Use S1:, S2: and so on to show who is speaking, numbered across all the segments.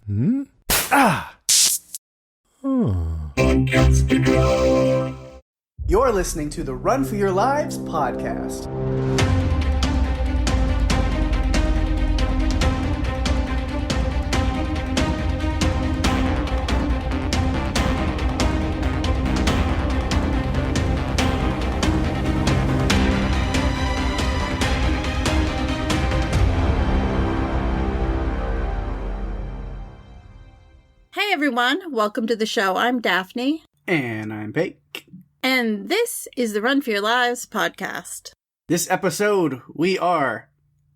S1: Hmm? Ah!
S2: You're listening to the Run for Your Lives podcast.
S3: Hey everyone, welcome to the show. I'm Daphne.
S2: And I'm Pake.
S3: And this is the Run for Your Lives podcast.
S2: This episode, we are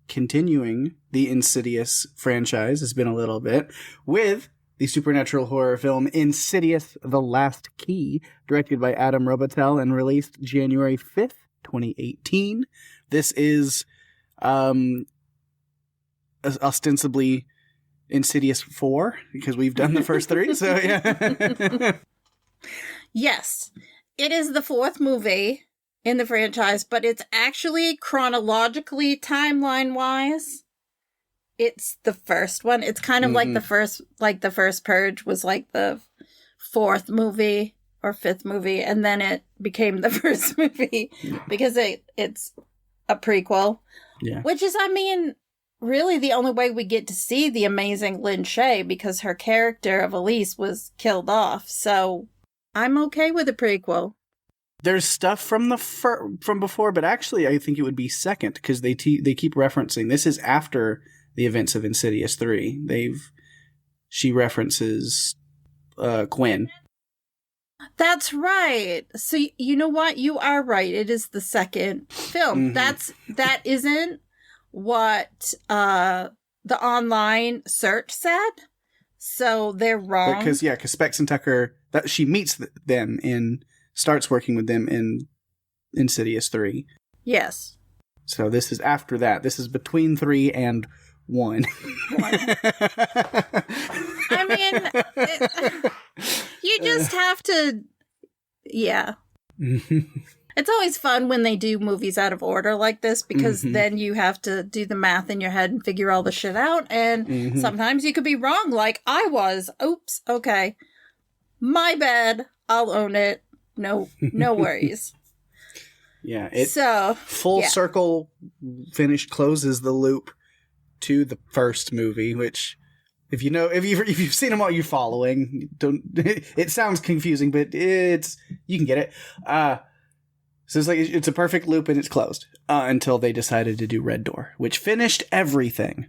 S2: continuing the Insidious franchise, it's been a little bit, with the supernatural horror film Insidious: The Last Key, directed by Adam Robitel and released January 5th, 2018. This is ostensibly Insidious 4, because we've done the first three, so yeah.
S3: Yes, it is the fourth movie in the franchise, but it's actually chronologically, timeline-wise, it's the first one. It's kind of like the first Purge was like the fourth movie or fifth movie, and then it became the first movie because it's a prequel.
S2: Yeah.
S3: Which is, I mean, really the only way we get to see the amazing Lynn Shay, because her character of Elise was killed off. So I'm okay with a prequel.
S2: There's stuff from from before, but actually I think it would be second, because they keep referencing this is after the events of Insidious 3. She references Quinn.
S3: That's right. So you know what? You are right. It is the second film.
S2: Mm-hmm.
S3: That isn't what the online search said. So they're wrong.
S2: Because Specs and Tucker, that she meets them starts working with them in Insidious 3.
S3: Yes.
S2: So this is after that. This is between 3 and 1.
S3: I mean, you just have to, yeah. It's always fun when they do movies out of order like this, because then you have to do the math in your head and figure all the shit out. And sometimes you could be wrong, like I was. Oops. Okay. My bad. I'll own it. No worries.
S2: Yeah. Full circle finish closes the loop to the first movie, which if you've seen them all, you're following. It sounds confusing, but you can get it. So it's a perfect loop, and it's closed until they decided to do Red Door, which finished everything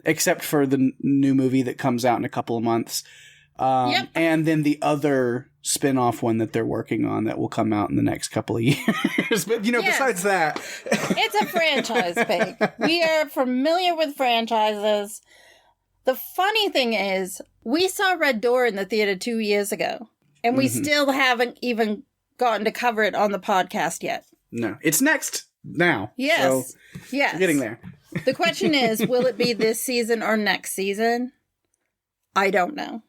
S2: except for the new movie that comes out in a couple of months. And then the other spin-off one that they're working on that will come out in the next couple of years. But, besides that...
S3: It's a franchise, Pig. We are familiar with franchises. The funny thing is, we saw Red Door in the theater 2 years ago, and we still haven't even gotten to cover it on the podcast yet.
S2: No. It's next now.
S3: Yes.
S2: So
S3: yes.
S2: We're getting there.
S3: The question is, will it be this season or next season? I don't know.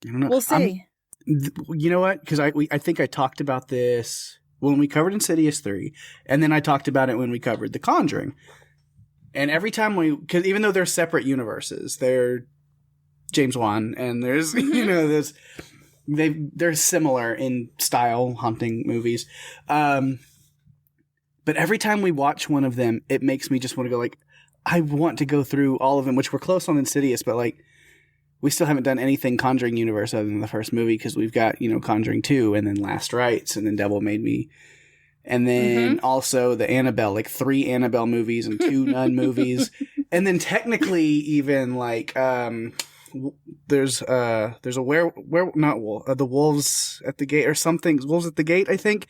S3: We'll see.
S2: You know what? Because I think I talked about this when we covered Insidious 3, and then I talked about it when we covered The Conjuring. And every time because even though they're separate universes, they're James Wan, and there's, they're similar in style, haunting movies. But every time we watch one of them, it makes me just want to go I want to go through all of them, which we're close on Insidious, but we still haven't done anything Conjuring universe other than the first movie, because we've got, Conjuring 2 and then Last Rites and then Devil Made Me. And then also the Annabelle, 3 Annabelle movies and 2 Nun movies. And then technically even there's a the Wolves at the Gate or something. Wolves at the Gate, I think.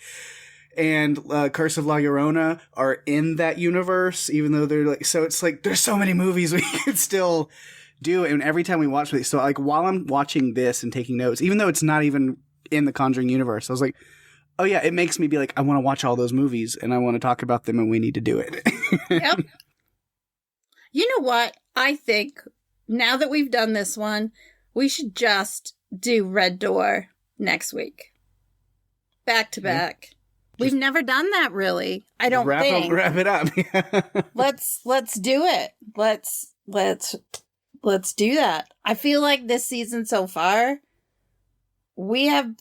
S2: And Curse of La Llorona are in that universe, even though they're so it's there's so many movies we could still do. And every time we watch it, so while I'm watching this and taking notes, even though it's not even in the Conjuring universe, I was like, oh yeah, it makes me be I want to watch all those movies and I want to talk about them, and we need to do it.
S3: Yep. You know what? I think now that we've done this one, we should just do Red Door next week. Back to back. We've never done that, really. I don't think.
S2: Wrap it up.
S3: Let's do it. Let's Let's do that. I feel like this season so far, we have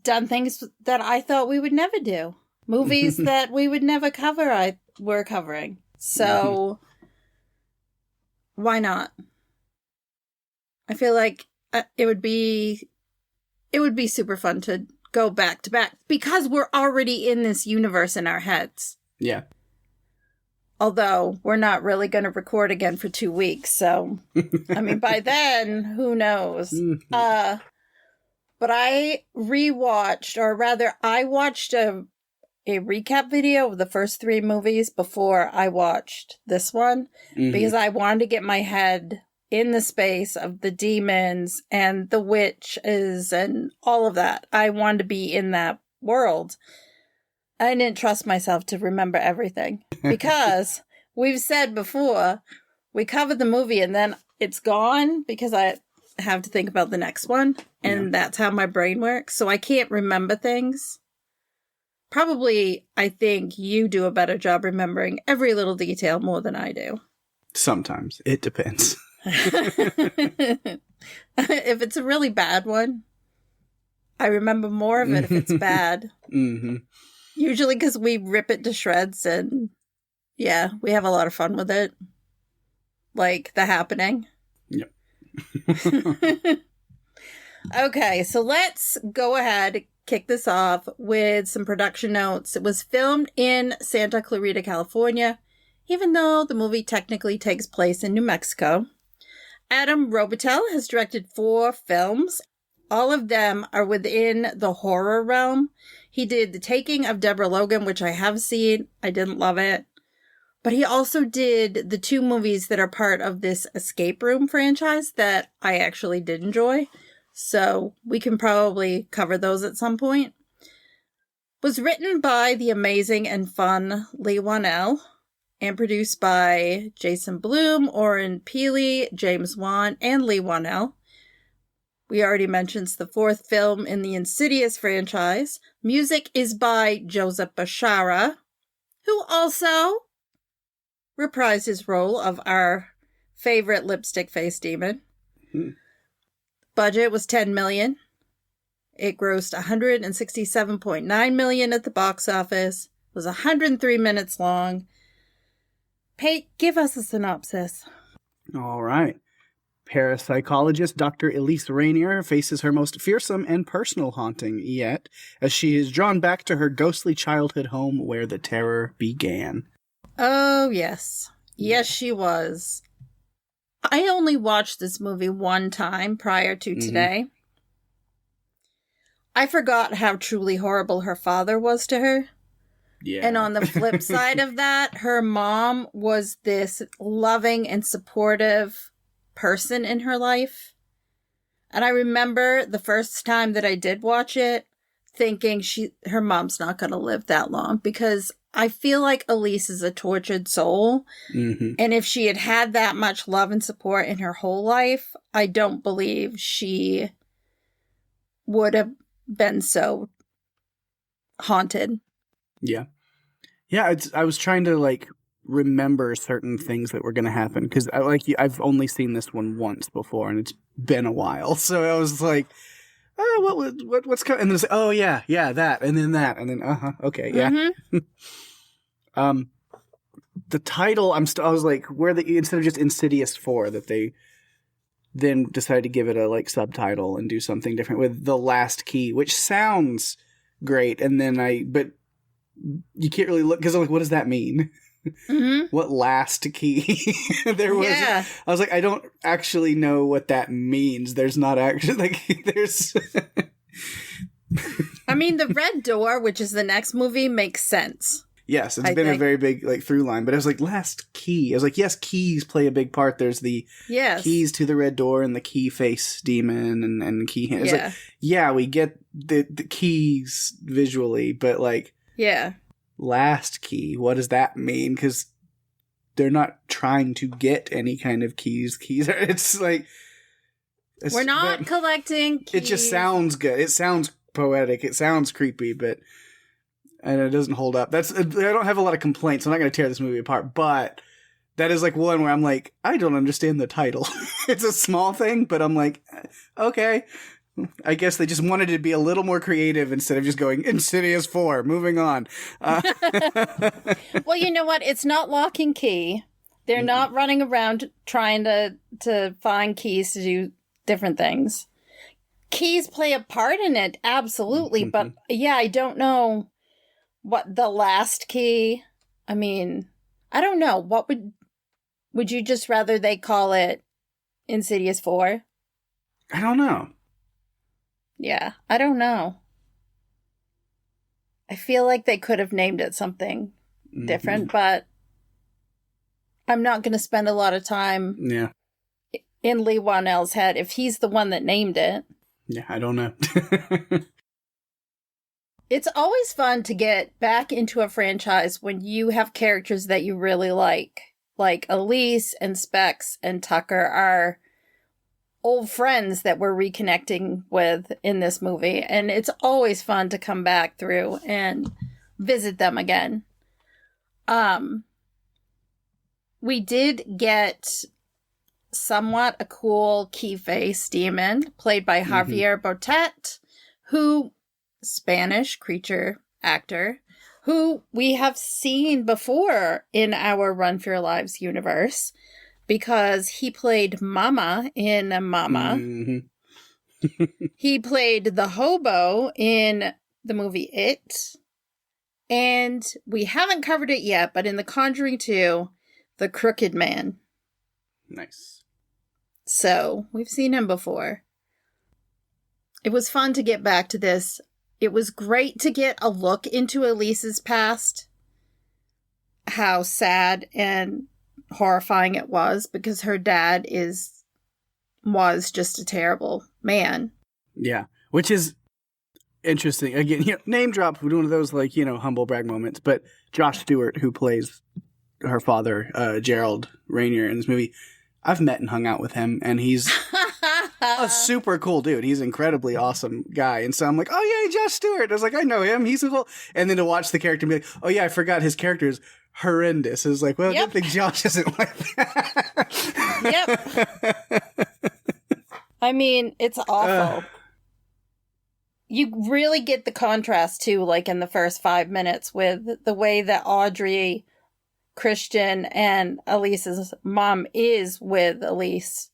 S3: done things that I thought we would never do. Movies that we would never cover, we're covering. So, why not? I feel like it would be super fun to go back to back because we're already in this universe in our heads.
S2: Yeah.
S3: Although we're not really going to record again for 2 weeks, so I mean, by then, who knows? But I rewatched, or rather, I watched a recap video of the first 3 movies before I watched this one because I wanted to get my head in the space of the demons and the witches and all of that. I wanted to be in that world. I didn't trust myself to remember everything because we've said before, we covered the movie and then it's gone because I have to think about the next one. And that's how my brain works. So I can't remember things. Probably, I think you do a better job remembering every little detail more than I do.
S2: Sometimes. It depends.
S3: If it's a really bad one, I remember more of it if it's bad. Usually because we rip it to shreds and, yeah, we have a lot of fun with it. Like The Happening.
S2: Yep.
S3: Okay, so let's go ahead, kick this off with some production notes. It was filmed in Santa Clarita, California, even though the movie technically takes place in New Mexico. Adam Robitel has directed 4 films. All of them are within the horror realm. He did The Taking of Deborah Logan, which I have seen. I didn't love it. But he also did the 2 movies that are part of this escape room franchise that I actually did enjoy. So we can probably cover those at some point. Was written by the amazing and fun RFYL and produced by Jason Blum, Oren Peely, James Wan, and RFYL. We already mentioned it's the 4th film in the Insidious franchise. Music is by Joseph Bashara, who also reprised his role of our favorite lipstick face demon. Budget was $10 million. It grossed $167.9 million at the box office. It was 103 minutes long. Pate, give us a synopsis.
S2: All right. Parapsychologist Dr. Elise Rainier faces her most fearsome and personal haunting yet, as she is drawn back to her ghostly childhood home where the terror began.
S3: Oh, yes. Yes, she was. I only watched this movie one time prior to today. I forgot how truly horrible her father was to her.
S2: Yeah.
S3: And on the flip side of that, her mom was this loving and supportive person in her life. And I remember the first time that I did watch it thinking her mom's not going to live that long because I feel like Elise is a tortured soul. And if she had had that much love and support in her whole life, I don't believe she would have been so haunted.
S2: Yeah. Yeah, I was trying to, remember certain things that were going to happen, because I've only seen this one once before, and it's been a while. So I was like, oh, what's coming? And then it's like, oh, yeah, that, and then that, and then, okay, yeah. The title, I was like, instead of just Insidious 4, that they then decided to give it a, subtitle and do something different with The Last Key, which sounds great, and then but you can't really look, because I'm like, what does that mean? What last key? I was like, I don't actually know what that means. There's not actually, there's...
S3: I mean, The Red Door, which is the next movie, makes sense.
S2: Yes, it's been a very big, through line, but I was like, last key. I was like, yes, keys play a big part. There's the keys to the red door and the key face demon and key hand. It's we get the keys visually, but last key, what does that mean? Because they're not trying to get any kind of keys. It's like...
S3: We're not collecting keys.
S2: It just sounds good. It sounds poetic. It sounds creepy, and it doesn't hold up. I don't have a lot of complaints. I'm not going to tear this movie apart, but that is like one where I'm like, I don't understand the title. It's a small thing, but I'm like, okay. I guess they just wanted to be a little more creative instead of just going Insidious 4, moving on.
S3: Well, you know what? It's not lock and key. They're not running around trying to find keys to do different things. Keys play a part in it, absolutely. But yeah, I don't know what the last key. I mean, I don't know. What would you just rather they call it Insidious 4?
S2: I don't know.
S3: Yeah, I don't know. I feel like they could have named it something different, but I'm not going to spend a lot of time in Lee Wanell's head if he's the one that named it.
S2: Yeah, I don't know.
S3: It's always fun to get back into a franchise when you have characters that you really like. Like Elise and Specs and Tucker are old friends that we're reconnecting with in this movie. And it's always fun to come back through and visit them again. We did get somewhat a cool key-face demon played by Javier Botet, who, Spanish creature actor, who we have seen before in our Run for Your Lives universe because he played Mama in Mama. He played the hobo in the movie It. And we haven't covered it yet, but in The Conjuring 2, the Crooked Man.
S2: Nice.
S3: So, we've seen him before. It was fun to get back to this. It was great to get a look into Elise's past. How sad and horrifying it was, because her dad was just a terrible man.
S2: Yeah, which is interesting. Again, name drop, one of those, like, humble brag moments, but Josh Stewart, who plays her father, Gerald Rainier in this movie, I've met and hung out with him, and he's a super cool dude. He's an incredibly awesome guy. And so I'm like, oh yeah, Josh Stewart. I was like, I know him. He's cool. And then to watch the character and be like, oh yeah, I forgot his character is horrendous. I was like, well, I don't think Josh isn't like that.
S3: Yep. I mean, it's awful. You really get the contrast too, like in the first 5 minutes, with the way that Audrey, Christian, and Elise's mom is with Elise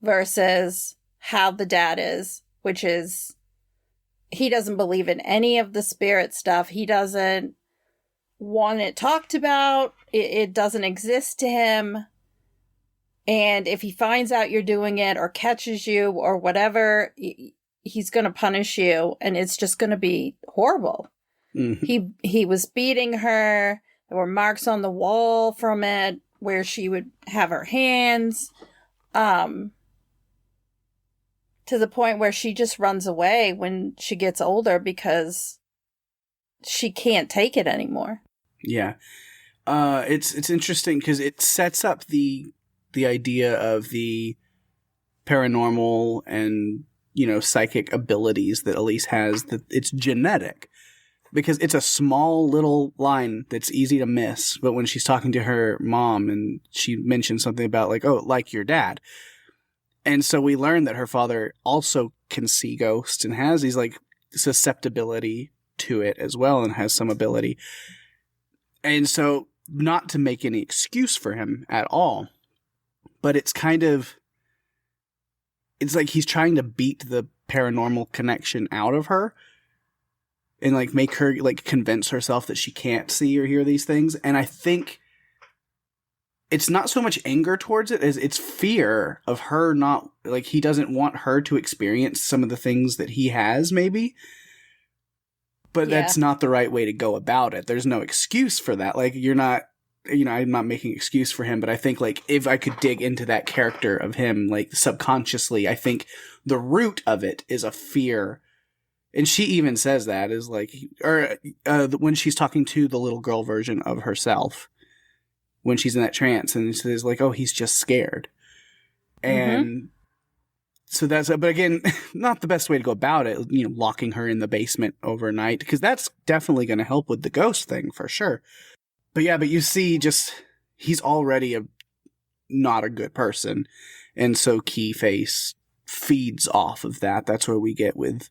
S3: versus how the dad is, which is he doesn't believe in any of the spirit stuff. He doesn't want it talked about. It doesn't exist to him. And if he finds out you're doing it or catches you or whatever, he's going to punish you, and it's just going to be horrible. He was beating her. There were marks on the wall from it where she would have her hands, to the point where she just runs away when she gets older because she can't take it anymore.
S2: Yeah. It's interesting because it sets up the idea of the paranormal and, psychic abilities that Elise has, that it's genetic. Because it's a small little line that's easy to miss, but when she's talking to her mom and she mentions something about like your dad. And so we learn that her father also can see ghosts and has these like susceptibility to it as well, and has some ability. And so, not to make any excuse for him at all, but it's like he's trying to beat the paranormal connection out of her and like make her like convince herself that she can't see or hear these things. And I think it's not so much anger towards it as it's fear of her not, like, he doesn't want her to experience some of the things that he has, maybe. But that's not the right way to go about it. There's no excuse for that. Like, you're not, I'm not making an excuse for him, but I think, like, if I could dig into that character of him, like, subconsciously, I think the root of it is a fear. And she even says that, is like, when she's talking to the little girl version of herself, when she's in that trance, and it says like, oh, he's just scared. And so that's, but again, not the best way to go about it, locking her in the basement overnight, because that's definitely going to help with the ghost thing for sure. But you see he's already a not a good person. And so Keyface feeds off of that. That's where we get with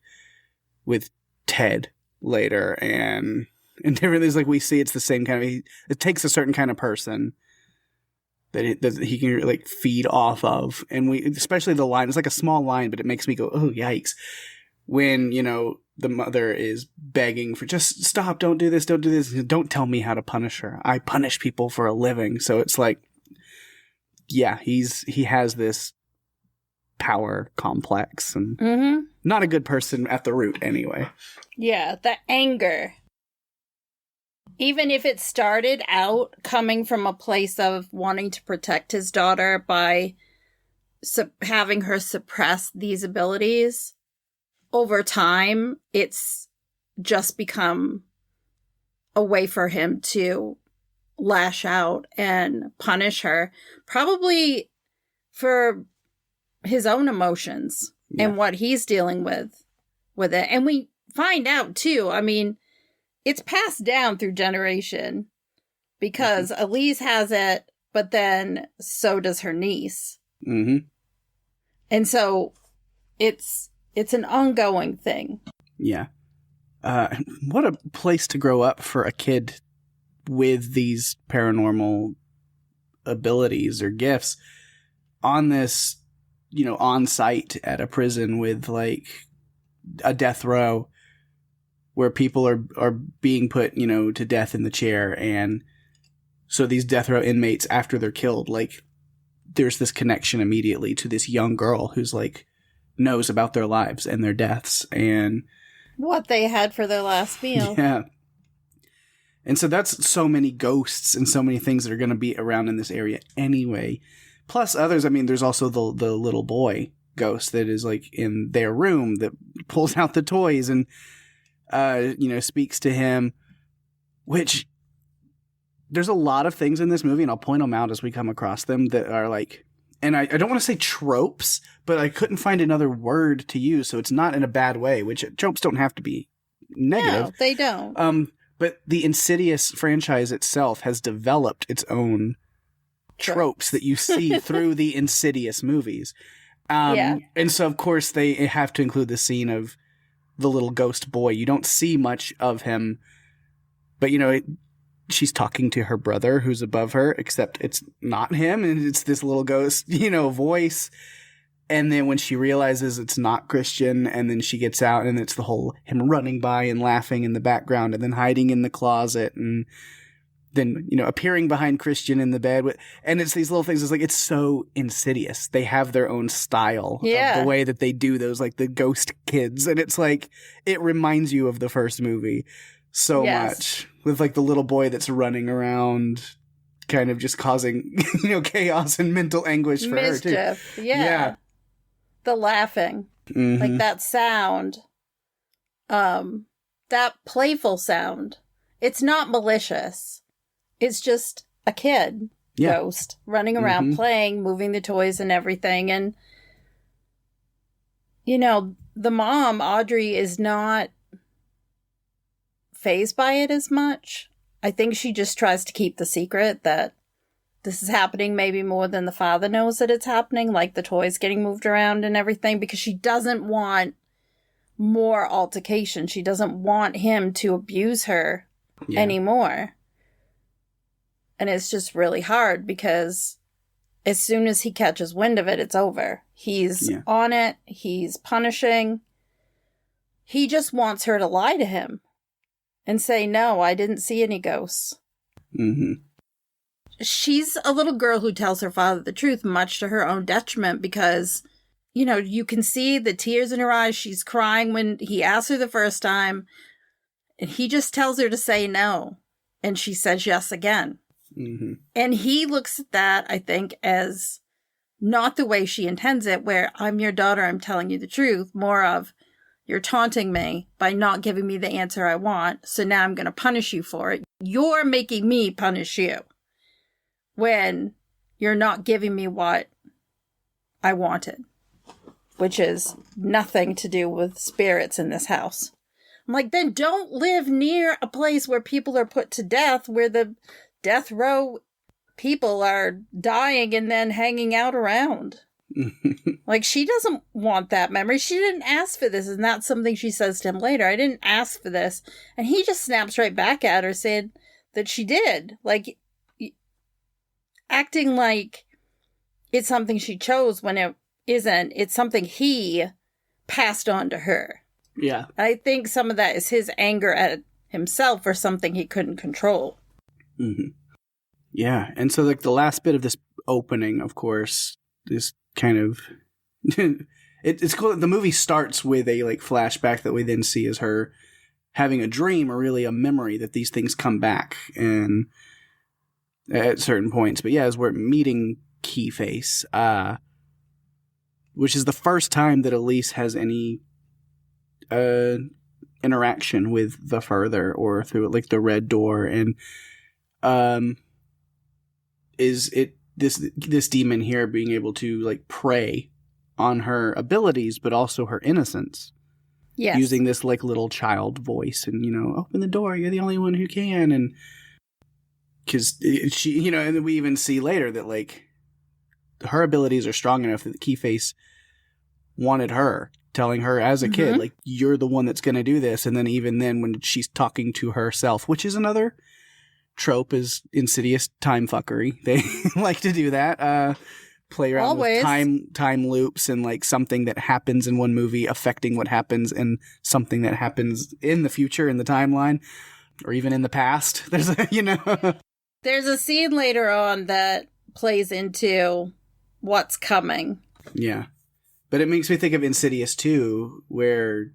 S2: Ted later, and different things. Like, we see it's the same kind of, it takes a certain kind of person that he can like feed off of. And we, especially the line, it's like a small line, but it makes me go, oh, yikes. When, you know, the mother is begging for, just stop, don't do this, don't tell me how to punish her. I punish people for a living. So it's like, yeah, he has this power complex, and not a good person at the root anyway.
S3: Yeah, the anger. Even if it started out coming from a place of wanting to protect his daughter by having her suppress these abilities, over time, it's just become a way for him to lash out and punish her, probably for his own emotions and what he's dealing with it. And we find out, too, I mean, it's passed down through generation because Elise has it, but then so does her niece. Mm-hmm. And so it's an ongoing thing.
S2: Yeah. What a place to grow up for a kid with these paranormal abilities or gifts on this, you know, on site at a prison with like a death row where people are being put, you know, to death in the chair. And so these death row inmates, after they're killed, like, there's this connection immediately to this young girl who's like, knows about their lives and their deaths and
S3: what they had for their last meal.
S2: Yeah. And so that's so many ghosts and so many things that are going to be around in this area anyway. Plus others, I mean, there's also the little boy ghost that is like in their room that pulls out the toys and, you know, speaks to him, which there's a lot of things in this movie, and I'll point them out as we come across them, that are like, and I don't want to say tropes, but I couldn't find another word to use, so it's not in a bad way, which tropes don't have to be negative.
S3: No, they don't.
S2: But the Insidious franchise itself has developed its own tropes that you see through the Insidious movies. And so, of course, they have to include the scene of the little ghost boy. You don't see much of him, but, you know, she's talking to her brother who's above her, except it's not him, and it's this little ghost, you know, voice. And then when she realizes it's not Christian, and then she gets out, and it's the whole him running by and laughing in the background, and then hiding in the closet, and then, you know, appearing behind Christian in the bed. And it's these little things. It's like, it's so Insidious. They have their own style of the way that they do those, like the ghost kids. And it's like, it reminds you of the first movie so much, with like the little boy that's running around kind of just causing, you know, chaos and mental anguish for her too.
S3: Yeah. The laughing, like that sound, that playful sound. It's not malicious. It's just a kid ghost running around playing, moving the toys and everything. And, you know, the mom, Audrey, is not fazed by it as much. I think she just tries to keep the secret that this is happening maybe more than the father knows that it's happening, like the toys getting moved around and everything, because she doesn't want more altercation. She doesn't want him to abuse her anymore. And it's just really hard because as soon as he catches wind of it, it's over. He's on it. He's punishing. He just wants her to lie to him and say, no, I didn't see any ghosts. She's a little girl who tells her father the truth, much to her own detriment, because, you know, you can see the tears in her eyes. She's crying when he asks her the first time, and he just tells her to say no. And she says yes again. And he looks at that, I think, as not the way she intends it, where I'm your daughter, I'm telling you the truth, more of, you're taunting me by not giving me the answer I want, so now I'm going to punish you for it. You're making me punish you when you're not giving me what I wanted, which is nothing to do with spirits in this house. I'm like, then don't live near a place where people are put to death, where the death row people are dying and then hanging out around. Like, she doesn't want that memory. She didn't ask for this, and that's something she says to him later. I didn't ask for this. And he just snaps right back at her, saying that she did. Like, acting like it's something she chose when it isn't. It's something he passed on to her.
S2: Yeah.
S3: I think some of that is his anger at himself for something he couldn't control.
S2: Mm-hmm. Yeah. And so, like, the last bit of this opening, of course, is kind of... it's cool. The movie starts with a, like, flashback that we then see as her having a dream or really a memory that these things come back and at certain points. But yeah, as we're meeting Keyface, which is the first time that Elise has any interaction with the Further or through, like, the red door, and is it this demon here being able to, like, prey on her abilities but also her innocence.
S3: Yes.
S2: Using this, like, little child voice and, you know, open the door, you're the only one who can. And because she, you know, and then we even see later that, like, her abilities are strong enough that Keyface wanted her, telling her as a kid, like, you're the one that's going to do this. And then even then when she's talking to herself, which is another trope, is Insidious time fuckery. They like to do that. Play around with time loops and, like, something that happens in one movie affecting what happens in something that happens in the future in the timeline or even in the past. There's a, you know,
S3: there's a scene later on that plays into what's coming.
S2: Yeah. But it makes me think of Insidious 2, where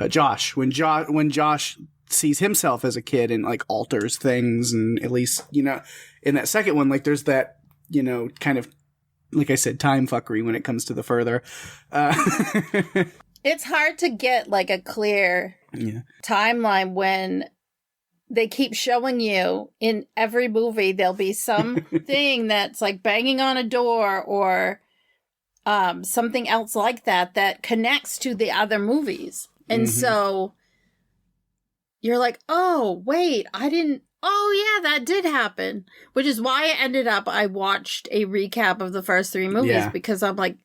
S2: Josh, when Josh sees himself as a kid and, like, alters things, and at least, you know, in that second one, like, there's that, you know, kind of, like I said, time fuckery when it comes to the Further.
S3: It's hard to get, like, a clear timeline when they keep showing you in every movie there'll be some thing that's, like, banging on a door or something else like that connects to the other movies. And so you're like, oh, wait, oh, yeah, that did happen. Which is why I watched a recap of the first 3 movies, because I'm like,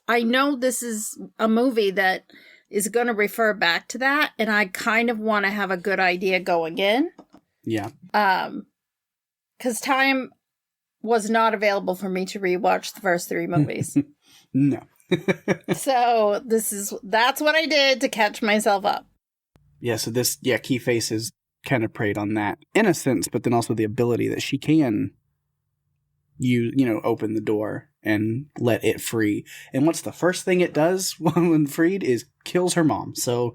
S3: I know this is a movie that is going to refer back to that, and I kind of want to have a good idea going in.
S2: Yeah.
S3: Because time was not available for me to rewatch the first 3 movies.
S2: No.
S3: So that's what I did to catch myself up.
S2: Yeah, so Keyface is kind of preyed on that innocence, but then also the ability that she can open the door and let it free. And what's the first thing it does when freed is kills her mom. So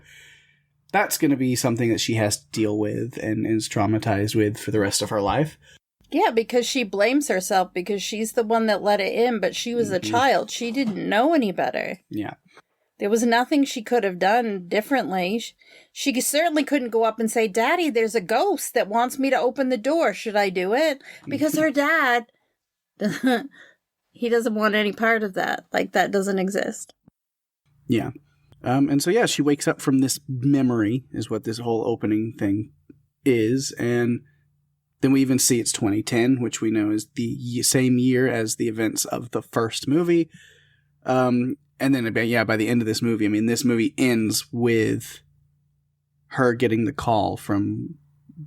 S2: that's going to be something that she has to deal with and is traumatized with for the rest of her life.
S3: Yeah, because she blames herself because she's the one that let it in, but she was a child. She didn't know any better.
S2: Yeah.
S3: There was nothing she could have done differently. She certainly couldn't go up and say, Daddy, there's a ghost that wants me to open the door. Should I do it? Because her dad, he doesn't want any part of that. Like, that doesn't exist.
S2: Yeah. And so, she wakes up from this memory, is what this whole opening thing is. And then we even see it's 2010, which we know is the same year as the events of the first movie. And then, by the end of this movie, I mean, this movie ends with her getting the call from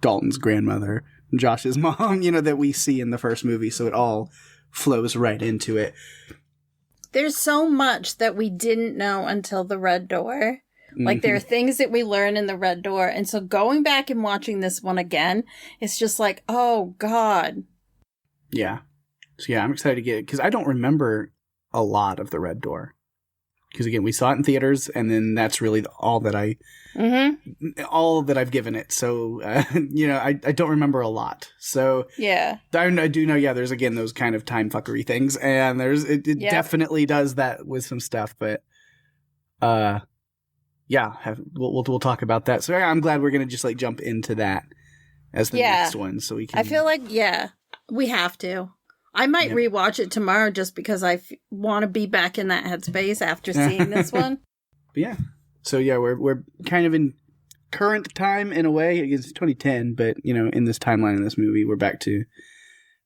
S2: Dalton's grandmother, Josh's mom, that we see in the first movie. So it all flows right into it.
S3: There's so much that we didn't know until the Red Door. Like, there are things that we learn in the Red Door. And so going back and watching this one again, it's just like, oh, God.
S2: Yeah. So, I'm excited to get it because I don't remember a lot of the Red Door. Because, again, we saw it in theaters, and then that's really all that all that I've given it. So, I don't remember a lot. So,
S3: yeah,
S2: I do know, there's, again, those kind of time fuckery things, and it definitely does that with some stuff, but, we'll talk about that. So, I'm glad we're going to just, like, jump into that as the next one, so we can...
S3: I feel like, we have to. I might rewatch it tomorrow just because I want to be back in that headspace after seeing this one.
S2: Yeah. So, we're kind of in current time in a way. It's 2010, but, in this timeline in this movie, we're back to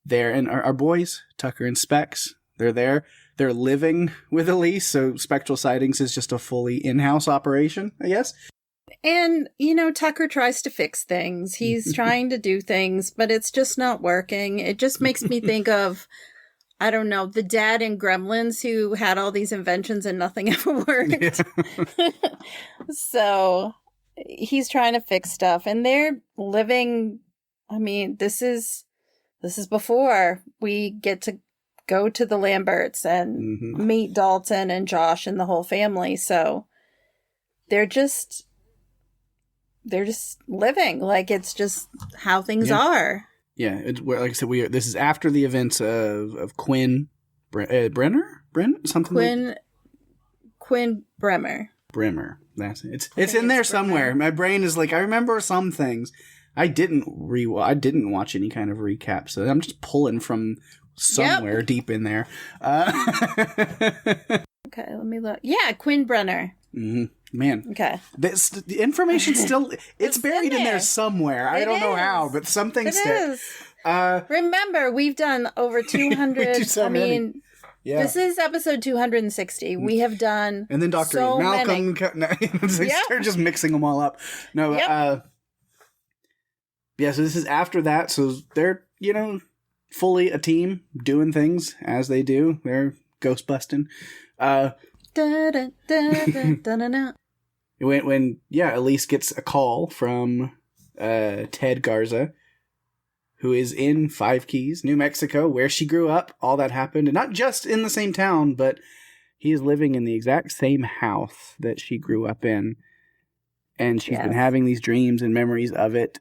S2: there. And our boys, Tucker and Specs, they're there. They're living with Elise, so Spectral Sightings is just a fully in-house operation, I guess.
S3: And, Tucker tries to fix things. He's trying to do things, but it's just not working. It just makes me think of, I don't know, the dad in Gremlins who had all these inventions and nothing ever worked. Yeah. So he's trying to fix stuff, and they're living. I mean, this is before we get to go to the Lamberts and meet Dalton and Josh and the whole family. So they're just living like it's just how things are.
S2: Yeah, like I said, this is after the events of Quinn Brenner, something.
S3: Quinn
S2: Bremer. That's it. It's in there somewhere. My brain is like, I remember some things. I didn't watch any kind of recap, so I'm just pulling from somewhere deep in there.
S3: Okay, let me look. Yeah, Quinn Brenner.
S2: Mm-hmm. Man.
S3: Okay.
S2: The information still, it's buried in there somewhere. I don't know how, but something still.
S3: Remember, we've done over 200. This is episode 260. We have done
S2: and then Dr. Malcolm. They're just mixing them all up. No, so this is after that. So they're, fully a team doing things as they do. They're ghost busting. When Elise gets a call from Ted Garza, who is in Five Keys, New Mexico, where she grew up. All that happened, and not just in the same town, but he is living in the exact same house that she grew up in, and she's been having these dreams and memories of it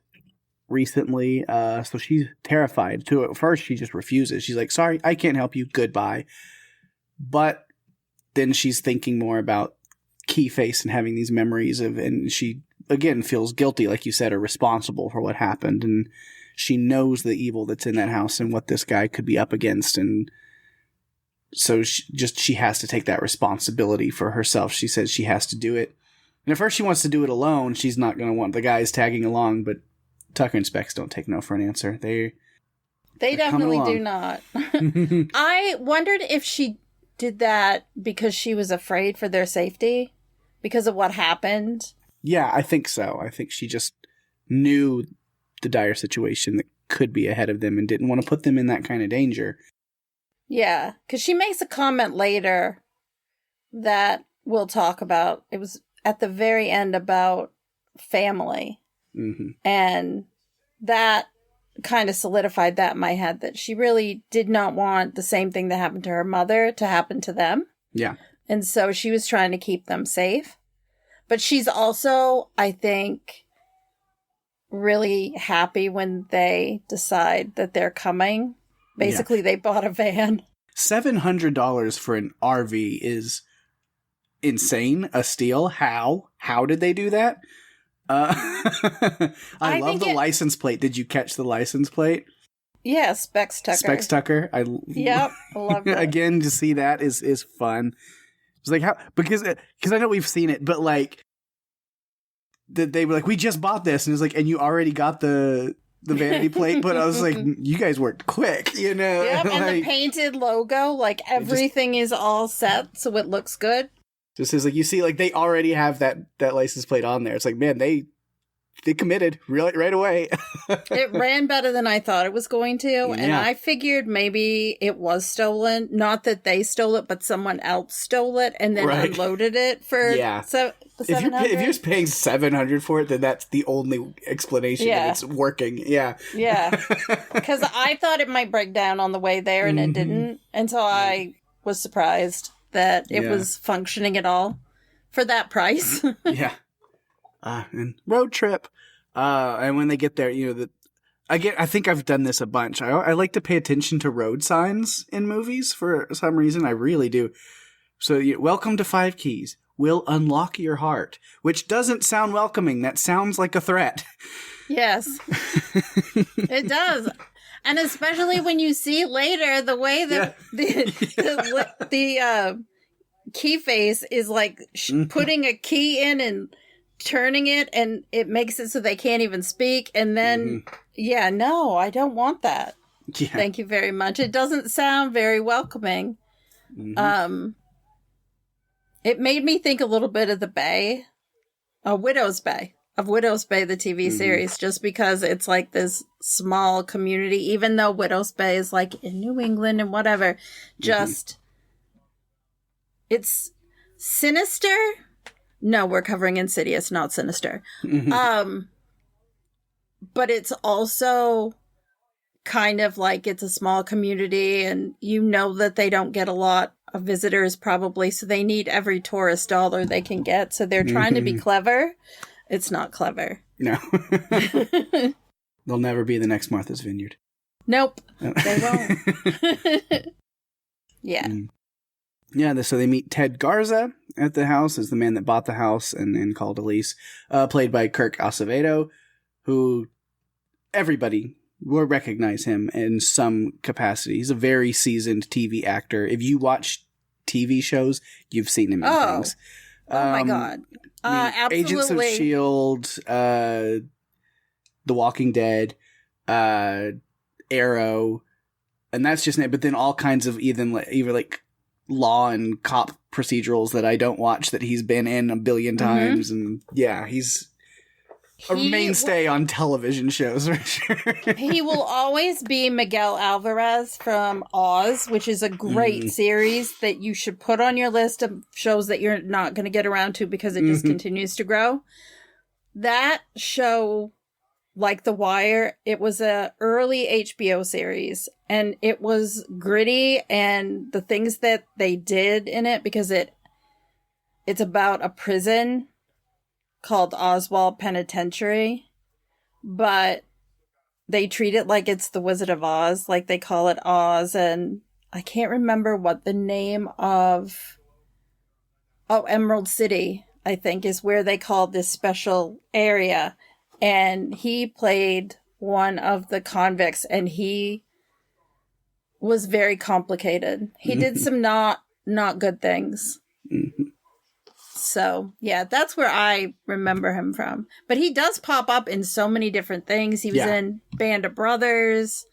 S2: recently. So she's terrified. At first, she just refuses. She's like, "Sorry, I can't help you. Goodbye." But then she's thinking more about Keyface and having these memories and she again feels guilty, like you said, or responsible for what happened, and she knows the evil that's in that house and what this guy could be up against, and so she has to take that responsibility for herself. She says she has to do it, and at first she wants to do it alone. She's not going to want the guys tagging along, but Tucker and Specs don't take no for an answer. They
S3: definitely do not. I wondered if she did that because she was afraid for their safety because of what happened.
S2: Yeah, I think so. I think she just knew the dire situation that could be ahead of them and didn't want to put them in that kind of danger.
S3: Yeah, because she makes a comment later that we'll talk about. It was at the very end about family. Mm-hmm. And that kind of solidified that in my head, that she really did not want the same thing that happened to her mother to happen to them.
S2: Yeah.
S3: And so she was trying to keep them safe. But she's also, I think, really happy when they decide that they're coming. Basically, they bought a van.
S2: $700 for an RV is insane. A steal. How? How did they do that? I love the license plate. Did you catch the license plate?
S3: Yeah, Specs Tucker.
S2: Specs Tucker.
S3: Yep, I love it.
S2: Again, to see that is fun. It's like how because I know we've seen it, but like they were like, we just bought this, and it's like, and you already got the vanity plate, but I was like, you guys worked quick,
S3: Yep,
S2: like,
S3: and the painted logo, like everything is all set, so it looks good.
S2: Just as like you see, like they already have that license plate on there. It's like, man, they committed right away.
S3: It ran better than I thought it was going to, and I figured maybe it was stolen. Not that they stole it, but someone else stole it and then unloaded it for so.
S2: If you're just paying $700 for it, then that's the only explanation that it's working. Yeah.
S3: Because I thought it might break down on the way there, and it didn't, and so I was surprised that it was functioning at all for that price.
S2: Yeah. And road trip. And when they get there, I think I've done this a bunch. I like to pay attention to road signs in movies for some reason. I really do. So, welcome to Five Keys. We'll unlock your heart, which doesn't sound welcoming. That sounds like a threat.
S3: Yes, it does. And especially when you see later the way that the key face is like putting a key in and turning it, and it makes it so they can't even speak. And then, no, I don't want that.
S2: Yeah.
S3: Thank you very much. It doesn't sound very welcoming. Mm-hmm. It made me think a little bit of Widow's Bay, the TV series, just because it's like this small community, even though Widow's Bay is like in New England and whatever, just, it's sinister. No, we're covering Insidious, not Sinister. But it's also kind of like it's a small community, and you know that they don't get a lot of visitors probably, so they need every tourist dollar they can get, so they're trying to be clever. It's not clever.
S2: No. They'll never be the next Martha's Vineyard.
S3: Nope. They won't. Yeah.
S2: Yeah, so they meet Ted Garza at the house, as the man that bought the house and called a lease, played by Kirk Acevedo, who everybody will recognize him in some capacity. He's a very seasoned TV actor. If you watch TV shows, you've seen him in things.
S3: Oh my God. Absolutely.
S2: Agents of S.H.I.E.L.D., The Walking Dead, Arrow, and that's just it. But then all kinds of either like law and cop procedurals that I don't watch that he's been in a billion times. And yeah, he's a mainstay on television shows for sure.
S3: He will always be Miguel Alvarez from Oz, which is a great series that you should put on your list of shows that you're not going to get around to because it just continues to grow. That show, like The Wire, it was a early HBO series, and it was gritty, and the things that they did in it, because it's about a prison called Oswald Penitentiary, but they treat it like it's the Wizard of Oz, like they call it Oz, and I can't remember what the name of... Emerald City, I think, is where they called this special area, and he played one of the convicts, and he was very complicated. He did some not good things. So, yeah, that's where I remember him from. But he does pop up in so many different things. He was in Band of Brothers.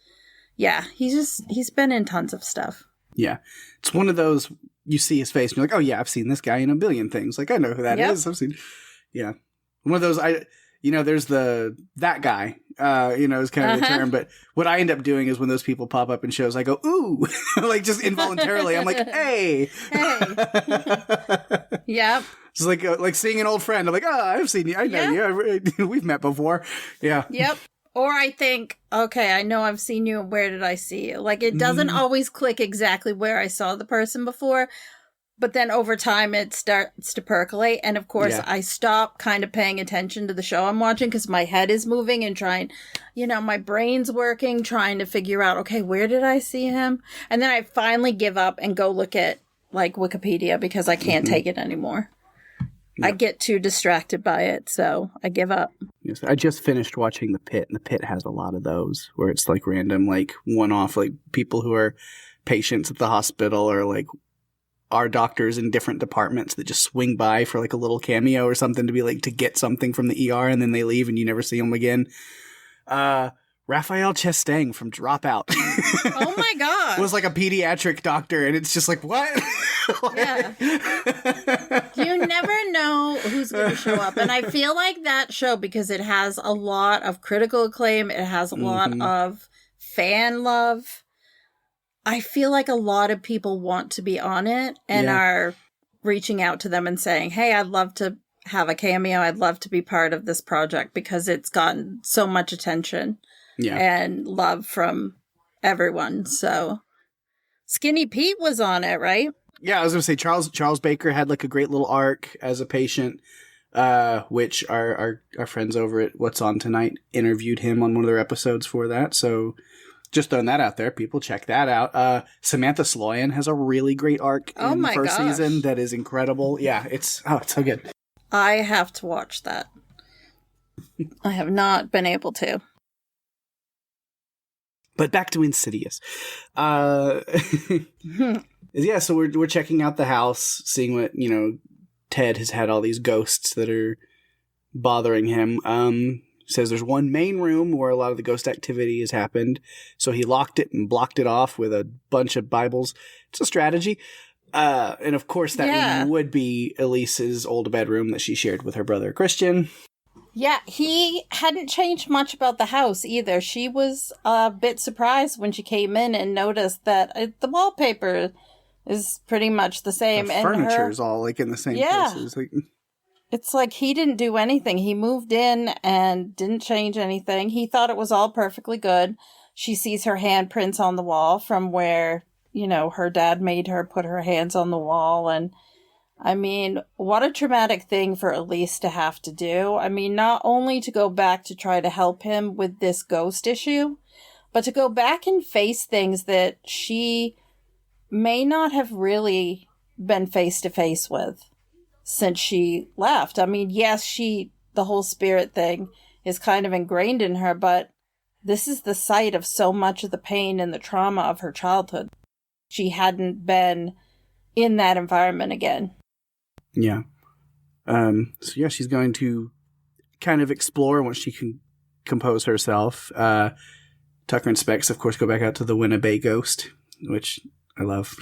S3: Yeah, he's been in tons of stuff.
S2: Yeah. It's one of those, you see his face and you're like, oh yeah, I've seen this guy in a billion things. Like, I know who that is. I've seen, yeah. One of those, there's that guy, is kind of the term. But what I end up doing is when those people pop up in shows, I go, ooh, like just involuntarily. I'm like, hey.
S3: Yep.
S2: It's like seeing an old friend. I'm like, oh, I've seen you. I know you. We've met before. Yeah.
S3: Yep. Or I think, okay, I know I've seen you. Where did I see you? Like, it doesn't always click exactly where I saw the person before. But then over time, it starts to percolate. And of course, I stop kind of paying attention to the show I'm watching because my head is moving and trying, my brain's working, trying to figure out, okay, where did I see him? And then I finally give up and go look at like Wikipedia because I can't take it anymore. I get too distracted by it, so I give up.
S2: Yes, I just finished watching The Pit, and The Pit has a lot of those where it's like random, like one-off, like people who are patients at the hospital or like are doctors in different departments that just swing by for like a little cameo or something to be like to get something from the ER, and then they leave and you never see them again. Raphael Chastain from Dropout.
S3: Oh my God.
S2: Was like a pediatric doctor, and it's just like, what?
S3: Yeah. You never know who's going to show up. And I feel like that show, because it has a lot of critical acclaim, it has a lot of fan love. I feel like a lot of people want to be on it and are reaching out to them and saying, hey, I'd love to have a cameo. I'd love to be part of this project because it's gotten so much attention and love from everyone. So Skinny Pete was on it, right?
S2: Yeah, I was going to say Charles Baker had like a great little arc as a patient, which our friends over at What's On Tonight interviewed him on one of their episodes for that. So just throwing that out there, people check that out. Samantha Sloyan has a really great arc in the first season that is incredible. Yeah, it's so good.
S3: I have to watch that. I have not been able to.
S2: But back to Insidious. Yeah, so we're checking out the house, seeing what, Ted has had all these ghosts that are bothering him. says there's one main room where a lot of the ghost activity has happened. So he locked it and blocked it off with a bunch of Bibles. It's a strategy. And of course that would be Elise's old bedroom that she shared with her brother Christian.
S3: Yeah, he hadn't changed much about the house either. She was a bit surprised when she came in and noticed that the wallpaper is pretty much the same.
S2: The furniture's all like in the same places. Like,
S3: it's like he didn't do anything. He moved in and didn't change anything. He thought it was all perfectly good. She sees her handprints on the wall from where, you know, her dad made her put her hands on the wall. And I mean, what a traumatic thing for Elise to have to do. I mean, not only to go back to try to help him with this ghost issue, but to go back and face things that she may not have really been face to face with since she left. I mean, yes, the whole spirit thing is kind of ingrained in her, but this is the site of so much of the pain and the trauma of her childhood. She hadn't been in that environment again.
S2: Yeah. So yeah, she's going to kind of explore once she can compose herself. Tucker and Specs, of course, go back out to the Winnebago ghost, which I love.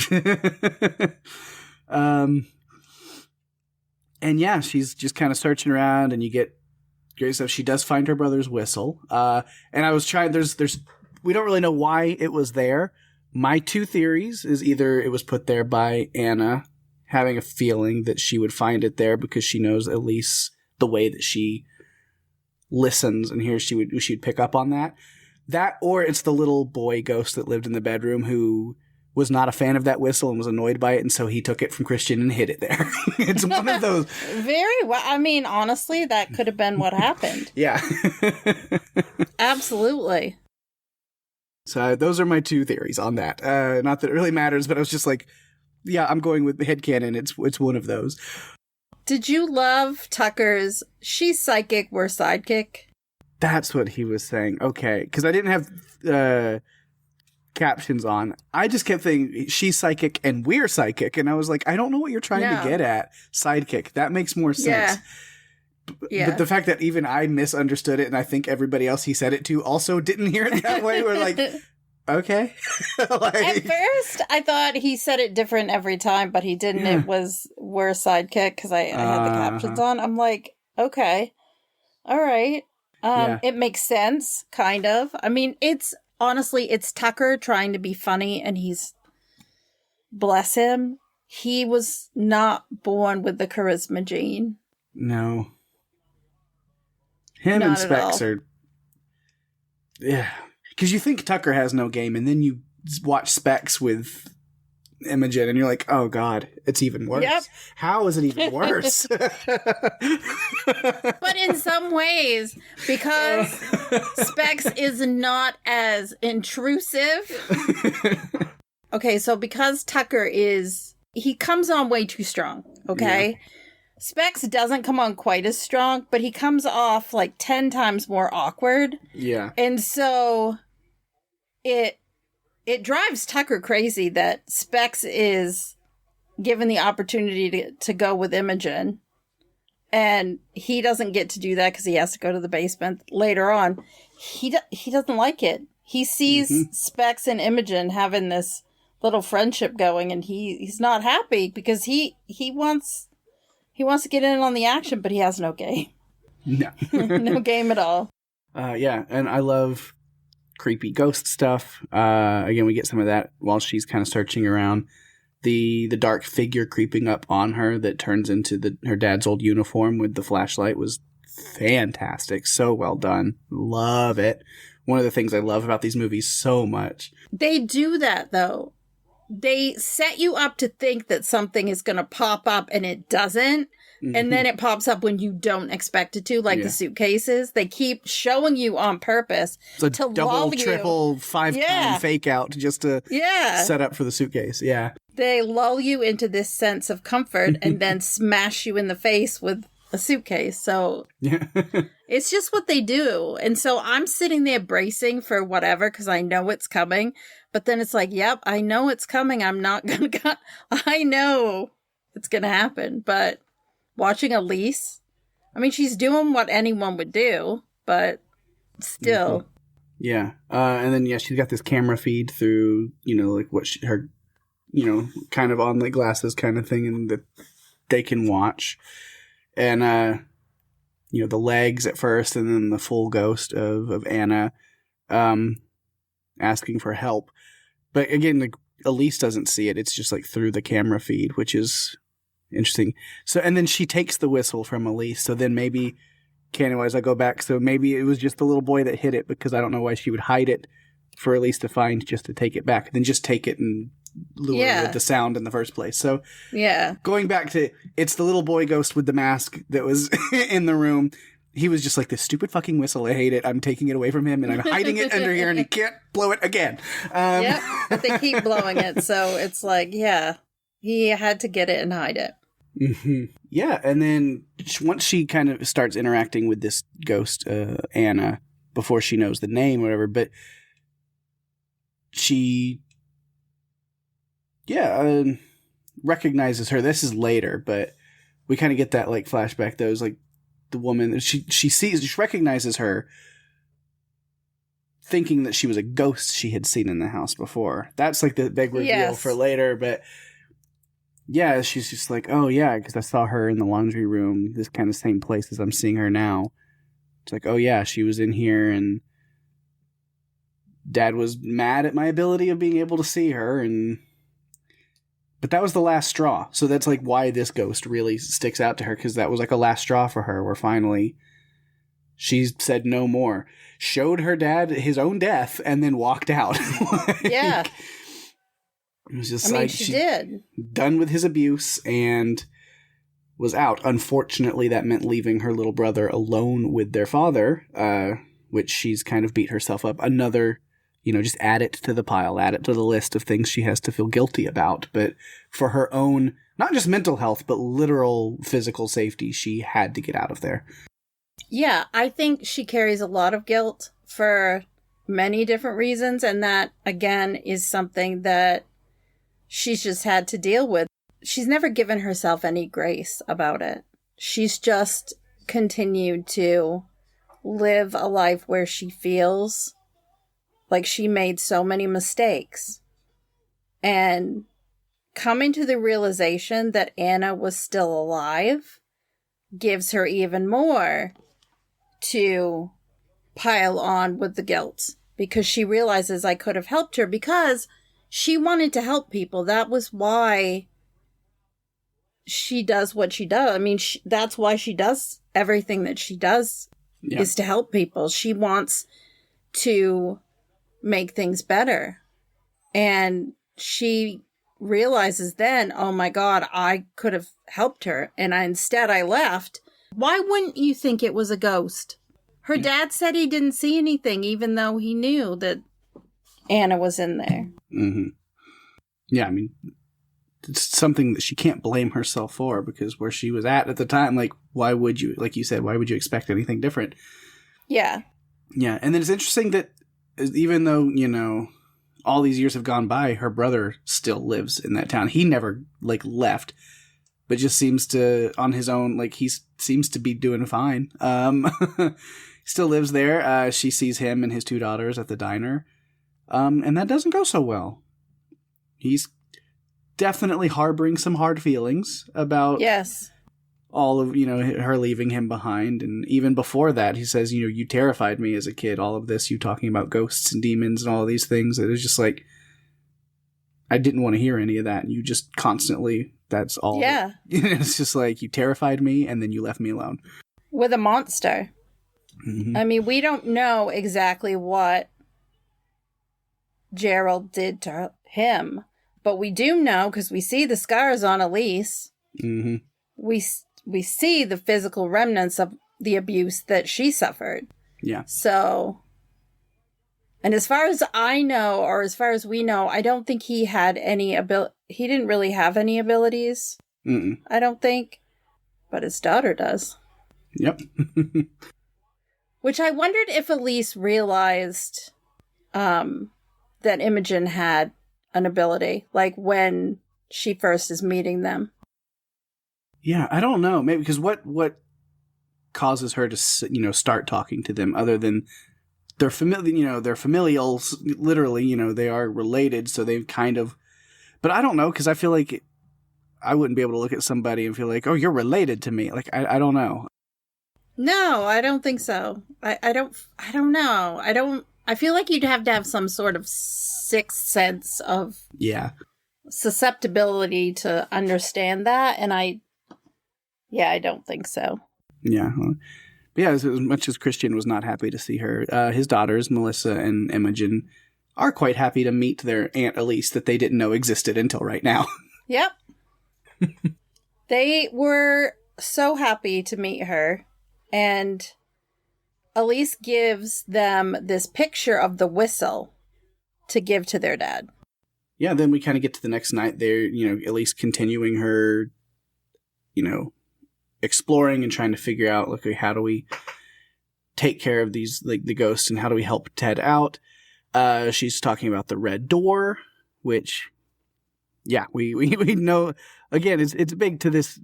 S2: And yeah, she's just kind of searching around, and you get great stuff. She does find her brother's whistle. And I was trying, we don't really know why it was there. My two theories is either it was put there by Anna having a feeling that she would find it there because she knows Elise the way that she listens, and here she'd pick up on that. That, or it's the little boy ghost that lived in the bedroom who was not a fan of that whistle and was annoyed by it, and so he took it from Christian and hid it there. It's one of those.
S3: Very well. I mean, honestly, that could have been what happened.
S2: Yeah.
S3: Absolutely.
S2: So those are my two theories on that. Not that it really matters, but I was just like, yeah, I'm going with the headcanon. It's one of those.
S3: Did you love Tucker's "she's psychic, we're sidekick"?
S2: That's what he was saying. Okay, because I didn't have captions on. I just kept thinking she's psychic and we're psychic, and I was like, I don't know what you're trying to get at. Sidekick. That makes more sense. Yeah. But the fact that even I misunderstood it, and I think everybody else he said it to also didn't hear it that way, we're like, okay.
S3: Like, at first, I thought he said it different every time, but he didn't. Yeah. It was we're sidekick because I had the captions on. I'm like, okay, all right. It makes sense, kind of. I mean, it's Tucker trying to be funny, and bless him, he was not born with the charisma gene.
S2: No. Him and Specs are... Yeah. Because you think Tucker has no game, and then you watch Specs with Imogen, and you're like, oh god, it's even worse. Yep. How is it even worse?
S3: But in some ways, because Specs is not as intrusive. Okay, so because Tucker he comes on way too strong, okay? Yeah. Specs doesn't come on quite as strong, but he comes off like 10 times more awkward.
S2: Yeah.
S3: And so it drives Tucker crazy that Specs is given the opportunity to go with Imogen. And he doesn't get to do that because he has to go to the basement later on. He doesn't like it. He sees Specs and Imogen having this little friendship going, and he's not happy because he wants to get in on the action, but he has no game.
S2: No.
S3: No game at all.
S2: Yeah, and I love creepy ghost stuff. Again, we get some of that while she's kind of searching around. The dark figure creeping up on her that turns into her dad's old uniform with the flashlight was fantastic. So well done. Love it. One of the things I love about these movies so much.
S3: They do that, though. They set you up to think that something is going to pop up, and it doesn't. Mm-hmm. And then it pops up when you don't expect it to, like the suitcases. They keep showing you on purpose to
S2: double,
S3: lull you.
S2: triple, 5-time fake out just to set up for the suitcase. Yeah.
S3: They lull you into this sense of comfort and then smash you in the face with a suitcase. So it's just what they do. And so I'm sitting there bracing for whatever because I know it's coming. But then it's like, yep, I know it's coming. I'm not going to... I know it's going to happen. But watching Elise, I mean, she's doing what anyone would do. but still.
S2: Mm-hmm. Yeah. And then, she's got this camera feed through, like what her, kind of on the glasses kind of thing, and that they can watch. And, the legs at first, and then the full ghost of Anna asking for help. But again, like, Elise doesn't see it. It's just like through the camera feed, which is interesting. So, and then she takes the whistle from Elise. So then maybe, canon-wise, I go back. So maybe it was just the little boy that hid it, because I don't know why she would hide it for Elise to find, just to take it back. Then just take it and lure her with the sound in the first place. So going back to, it's the little boy ghost with the mask that was in the room. He was just like, this stupid fucking whistle, I hate it. I'm taking it away from him, and I'm hiding it under here, and he can't blow it again.
S3: Yep, but they keep blowing it, so it's like, he had to get it and hide it.
S2: Mm-hmm. Yeah, and then once she kind of starts interacting with this ghost, Anna, before she knows the name or whatever, but she, recognizes her. This is later, but we kind of get that, like, flashback, those, like, the woman, she recognizes her, thinking that she was a ghost she had seen in the house before. That's like the big reveal for later, but she's just like, oh yeah, because I saw her in the laundry room, this kind of same place as I'm seeing her now. It's like, oh yeah, she was in here, and Dad was mad at my ability of being able to see her, but that was the last straw. So that's like why this ghost really sticks out to her, because that was like a last straw for her, where finally she said no more. Showed her dad his own death and then walked out. It was just
S3: she did.
S2: Done with his abuse and was out. Unfortunately, that meant leaving her little brother alone with their father, which she's kind of beat herself up. Another, just add it to the pile, add it to the list of things she has to feel guilty about. But for her own, not just mental health, but literal physical safety, she had to get out of there.
S3: Yeah, I think she carries a lot of guilt for many different reasons. And that, again, is something that she's just had to deal with. She's never given herself any grace about it. She's just continued to live a life where she feels like she made so many mistakes. And coming to the realization that Anna was still alive gives her even more to pile on with the guilt, because she realizes I could have helped her, because she wanted to help people. That was why she does what she does. I mean, that's why she does everything that she does, is to help people. She wants to make things better. And she realizes then, oh my God, I could have helped her. And instead I left. Why wouldn't you think it was a ghost? Her dad said he didn't see anything, even though he knew that Anna was in there.
S2: Mm-hmm. Yeah, I mean, it's something that she can't blame herself for, because where she was at the time, like, why would you, like you said, why would you expect anything different?
S3: Yeah.
S2: Yeah, and then it's interesting that even though, all these years have gone by, her brother still lives in that town. He never, like, left, but just seems to, on his own, like, he seems to be doing fine. Still lives there. She sees him and his two daughters at the diner. And that doesn't go so well. He's definitely harboring some hard feelings about all of, her leaving him behind. And even before that, he says, you terrified me as a kid. All of this, you talking about ghosts and demons and all these things. It was just like, I didn't want to hear any of that. And you just constantly, that's all.
S3: Yeah.
S2: It's just like, you terrified me and then you left me alone.
S3: With a monster.
S2: Mm-hmm.
S3: I mean, we don't know exactly what Gerald did to him, but we do know, because we see the scars on Elise.
S2: Mm-hmm.
S3: We see the physical remnants of the abuse that she suffered.
S2: Yeah.
S3: So, and as far as I know, or as far as we know, I don't think he had any he didn't really have any abilities.
S2: Mm-mm.
S3: I don't think. But his daughter does.
S2: Yep.
S3: Which I wondered if Elise realized that Imogen had an ability, like when she first is meeting them.
S2: Yeah, I don't know. Maybe because what causes her to, start talking to them other than they're familiar, they're familials, literally, they are related. So they've kind of, but I don't know. Cause I feel like I wouldn't be able to look at somebody and feel like, oh, you're related to me. Like, I don't know.
S3: No, I don't think so. I don't know. I feel like you'd have to have some sort of sixth sense of susceptibility to understand that. And I don't think so.
S2: Yeah. Yeah, as much as Christian was not happy to see her, his daughters, Melissa and Imogen, are quite happy to meet their Aunt Elise that they didn't know existed until right now.
S3: Yep. They were so happy to meet her, and Elise gives them this picture of the whistle to give to their dad.
S2: Yeah, then we kind of get to the next night. They're, Elise continuing her, exploring and trying to figure out, like, how do we take care of these, like, the ghosts, and how do we help Ted out? She's talking about the red door, which, yeah, we know, again, it's big to this,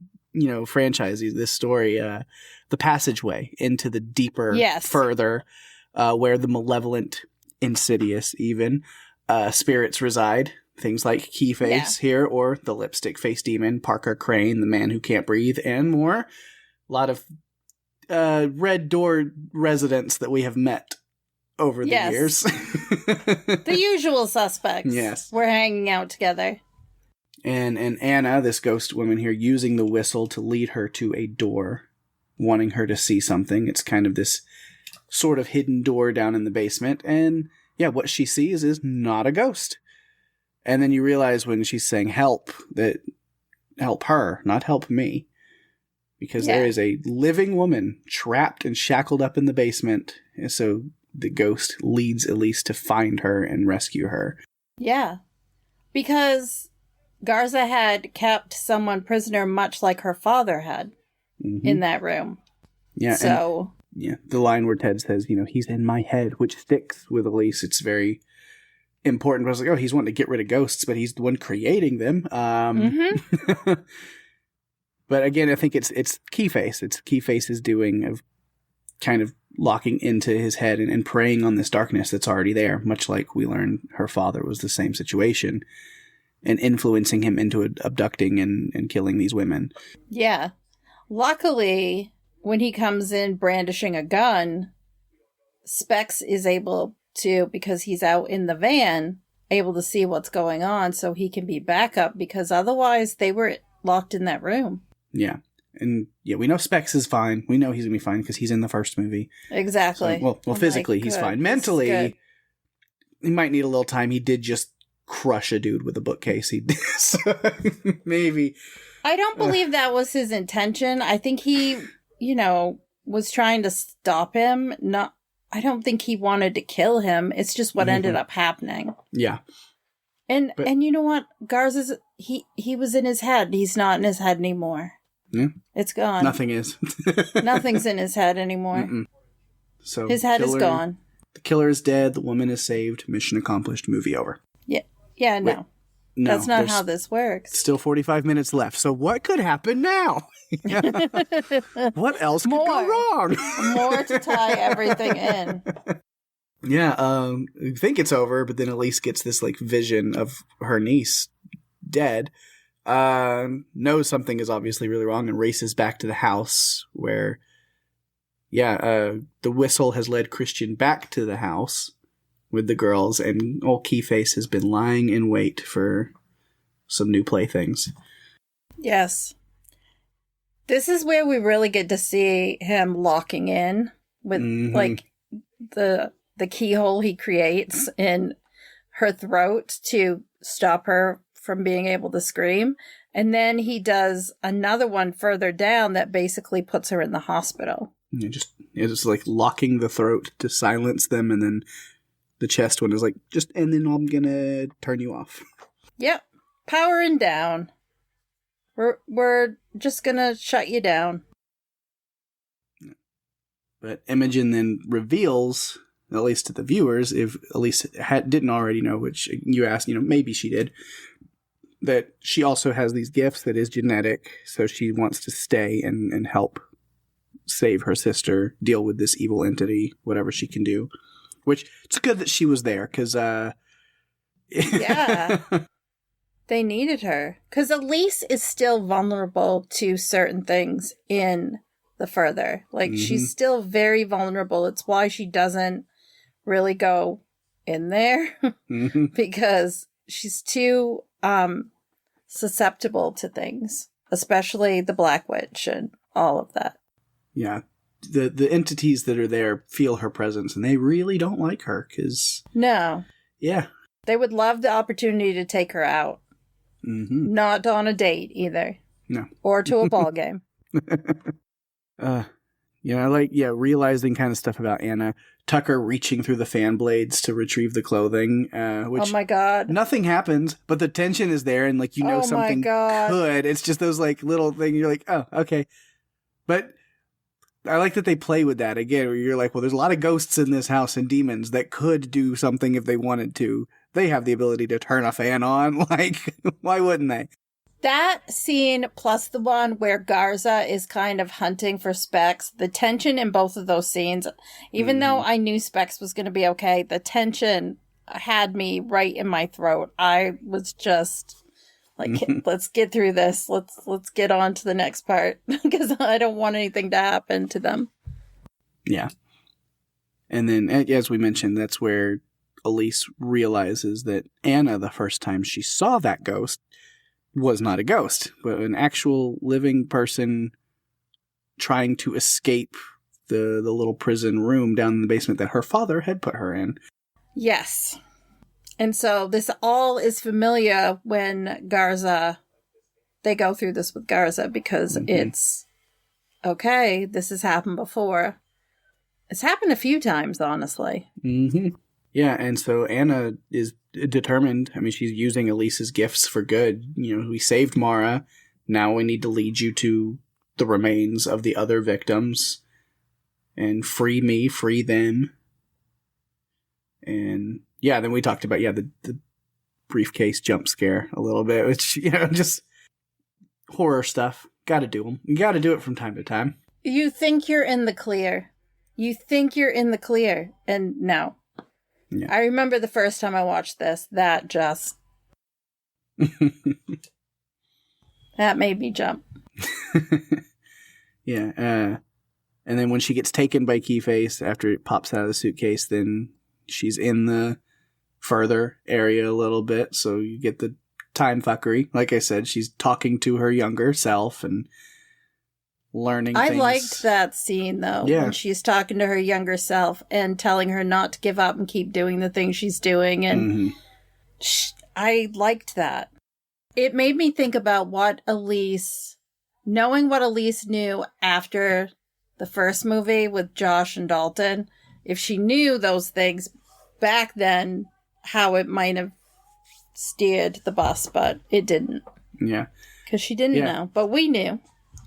S2: franchise, this story, the passageway into the deeper, further, where the malevolent, Insidious, even, spirits reside. Things like Keyface here, or the lipstick face demon, Parker Crane, the man who can't breathe, and more. A lot of red door residents that we have met over the years.
S3: The usual suspects.
S2: Yes.
S3: We're hanging out together.
S2: And Anna, this ghost woman here, using the whistle to lead her to a door, wanting her to see something. It's kind of this sort of hidden door down in the basement. And yeah, what she sees is not a ghost. And then you realize when she's saying help, that help her, not help me. Because there is a living woman trapped and shackled up in the basement. And so the ghost leads Elise to find her and rescue her. Yeah.
S3: Because Garza had kept someone prisoner much like her father had in that room.
S2: Yeah.
S3: So.
S2: The line where Ted says, he's in my head, which sticks with Elise. It's very important. I was like, oh, he's wanting to get rid of ghosts, but he's the one creating them. But again, I think it's Keyface. It's Keyface's doing of kind of locking into his head and preying on this darkness that's already there, much like we learned her father was the same situation, and influencing him into abducting and killing these women.
S3: Yeah. Luckily, when he comes in brandishing a gun, Specs is able to, because he's out in the van, able to see what's going on so he can be backup, because otherwise they were locked in that room.
S2: Yeah. And yeah, we know Specs is fine. We know he's going to be fine because he's in the first movie.
S3: Exactly.
S2: So, well, physically he's fine. Mentally, he might need a little time. He did just crush a dude with a bookcase. He did. So, maybe.
S3: I don't believe that was his intention. I think he, was trying to stop him. I don't think he wanted to kill him. It's just what ended up happening.
S2: Yeah.
S3: And you know what? Garza's, he was in his head. He's not in his head anymore.
S2: Yeah.
S3: It's gone.
S2: Nothing is.
S3: Nothing's in his head anymore.
S2: So
S3: his head is gone.
S2: The killer is dead. The woman is saved. Mission accomplished. Movie over.
S3: Yeah. Yeah, no.
S2: Wait, no.
S3: That's not how this works.
S2: Still 45 minutes left. So what could happen now? What else could go wrong?
S3: More to tie everything in.
S2: Yeah, I think it's over, but then Elise gets this like vision of her niece dead. Knows something is obviously really wrong and races back to the house where, the whistle has led Christian back to the house with the girls, and old Keyface has been lying in wait for some new playthings.
S3: Yes. This is where we really get to see him locking in with like the keyhole he creates in her throat to stop her from being able to scream. And then he does another one further down that basically puts her in the hospital.
S2: It's like locking the throat to silence them, and then the chest one is like, and then I'm gonna turn you off.
S3: Yep. Powering down. We're just gonna shut you down.
S2: But Imogen then reveals, at least to the viewers, if Elise didn't already know, which you asked, maybe she did, that she also has these gifts that is genetic, so she wants to stay and help save her sister, deal with this evil entity, whatever she can do. Which, it's good that she was there, because...
S3: yeah. They needed her. Because Elise is still vulnerable to certain things in the Further. Like, she's still very vulnerable. It's why she doesn't really go in there. Because she's too susceptible to things. Especially the Black Witch and all of that.
S2: Yeah. The entities that are there feel her presence, and they really don't like her, because...
S3: No.
S2: Yeah.
S3: They would love the opportunity to take her out. Not on a date, either.
S2: No.
S3: Or to a ball game.
S2: I like, realizing kind of stuff about Anna. Tucker reaching through the fan blades to retrieve the clothing, which...
S3: Oh my god.
S2: Nothing happens, but the tension is there, and, like, something could. It's just those, like, little things, you're like, oh, okay. But... I like that they play with that again, where you're like, well, there's a lot of ghosts in this house and demons that could do something if they wanted to. They have the ability to turn a fan on. Like, why wouldn't they?
S3: That scene plus the one where Garza is kind of hunting for Specs, the tension in both of those scenes, even though I knew Specs was going to be okay, the tension had me right in my throat. I was just... like, let's get through this. Let's get on to the next part, because I don't want anything to happen to them.
S2: Yeah. And then, as we mentioned, that's where Elise realizes that Anna, the first time she saw that ghost, was not a ghost, but an actual living person trying to escape the little prison room down in the basement that her father had put her in.
S3: Yes. And so this all is familiar when they go through this with Garza, because it's, okay, this has happened before. It's happened a few times, honestly.
S2: Yeah, and so Anna is determined. I mean, she's using Elise's gifts for good. We saved Mara. Now we need to lead you to the remains of the other victims. And free me, free them. And... yeah, then we talked about, the briefcase jump scare a little bit, which, just horror stuff. Gotta do them. You gotta do it from time to time.
S3: You think you're in the clear. And no. Yeah. I remember the first time I watched this, that just... that made me jump.
S2: Yeah. And then when she gets taken by Keyface, after it pops out of the suitcase, then she's in the Further area a little bit, so you get the time fuckery. Like I said, she's talking to her younger self and learning things. I
S3: liked that scene, though, when she's talking to her younger self and telling her not to give up and keep doing the things she's doing, and I liked that. It made me think about knowing what Elise knew after the first movie with Josh and Dalton, if she knew those things back then, how it might have steered the bus, but it didn't.
S2: Yeah.
S3: Because she didn't know, but we knew.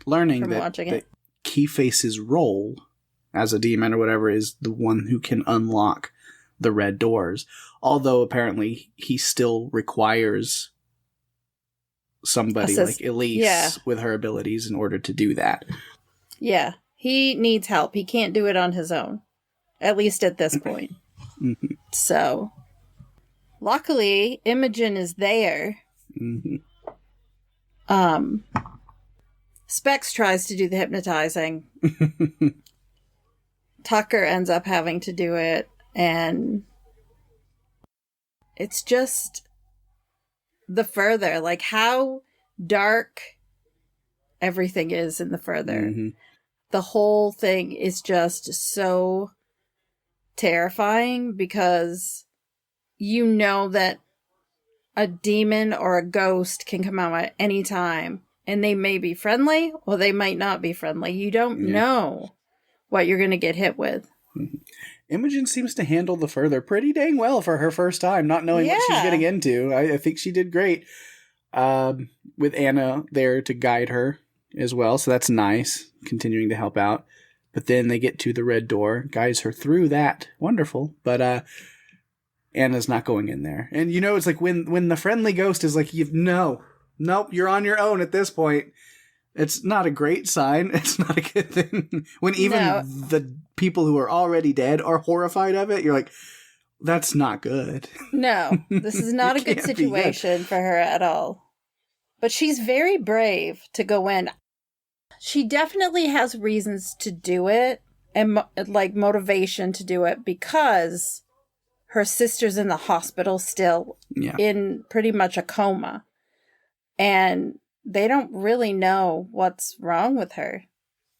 S2: Learning that Keyface's role as a demon or whatever is the one who can unlock the red doors. Although apparently he still requires somebody like Elise with her abilities in order to do that. Yeah.
S3: He needs help. He can't do it on his own. At least at this point. So... luckily, Imogen is there. Specs tries to do the hypnotizing. Tucker ends up having to do it, and it's just the Further, like how dark everything is in the Further. The whole thing is just so terrifying, because you know that a demon or a ghost can come out at any time, and they may be friendly or they might not be friendly. You don't know what you're going to get hit with.
S2: Imogen seems to handle the Further pretty dang well for her first time, not knowing what she's getting into. I think she did great with Anna there to guide her as well, so that's nice, continuing to help out. But then they get to the red door, guides her through that. Wonderful. But Anna's not going in there. And it's like when the friendly ghost is like, nope, you're on your own at this point. It's not a great sign. It's not a good thing. When even the people who are already dead are horrified of it, you're like, that's not good.
S3: No, this is not a good situation for her at all. But she's very brave to go in. She definitely has reasons to do it and motivation to do it because her sister's in the hospital still in pretty much a coma. And they don't really know what's wrong with her.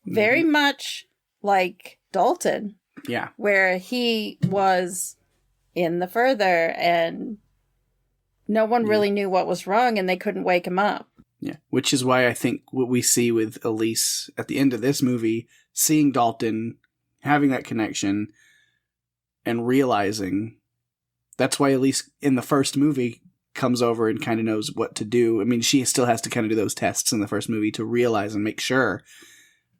S3: Very much like Dalton.
S2: Yeah.
S3: Where he was in the further and no one really knew what was wrong and they couldn't wake him up.
S2: Yeah. Which is why I think what we see with Elise at the end of this movie, seeing Dalton, having that connection, and realizing that's why Elise in the first movie comes over and kind of knows what to do. I mean, she still has to kind of do those tests in the first movie to realize and make sure.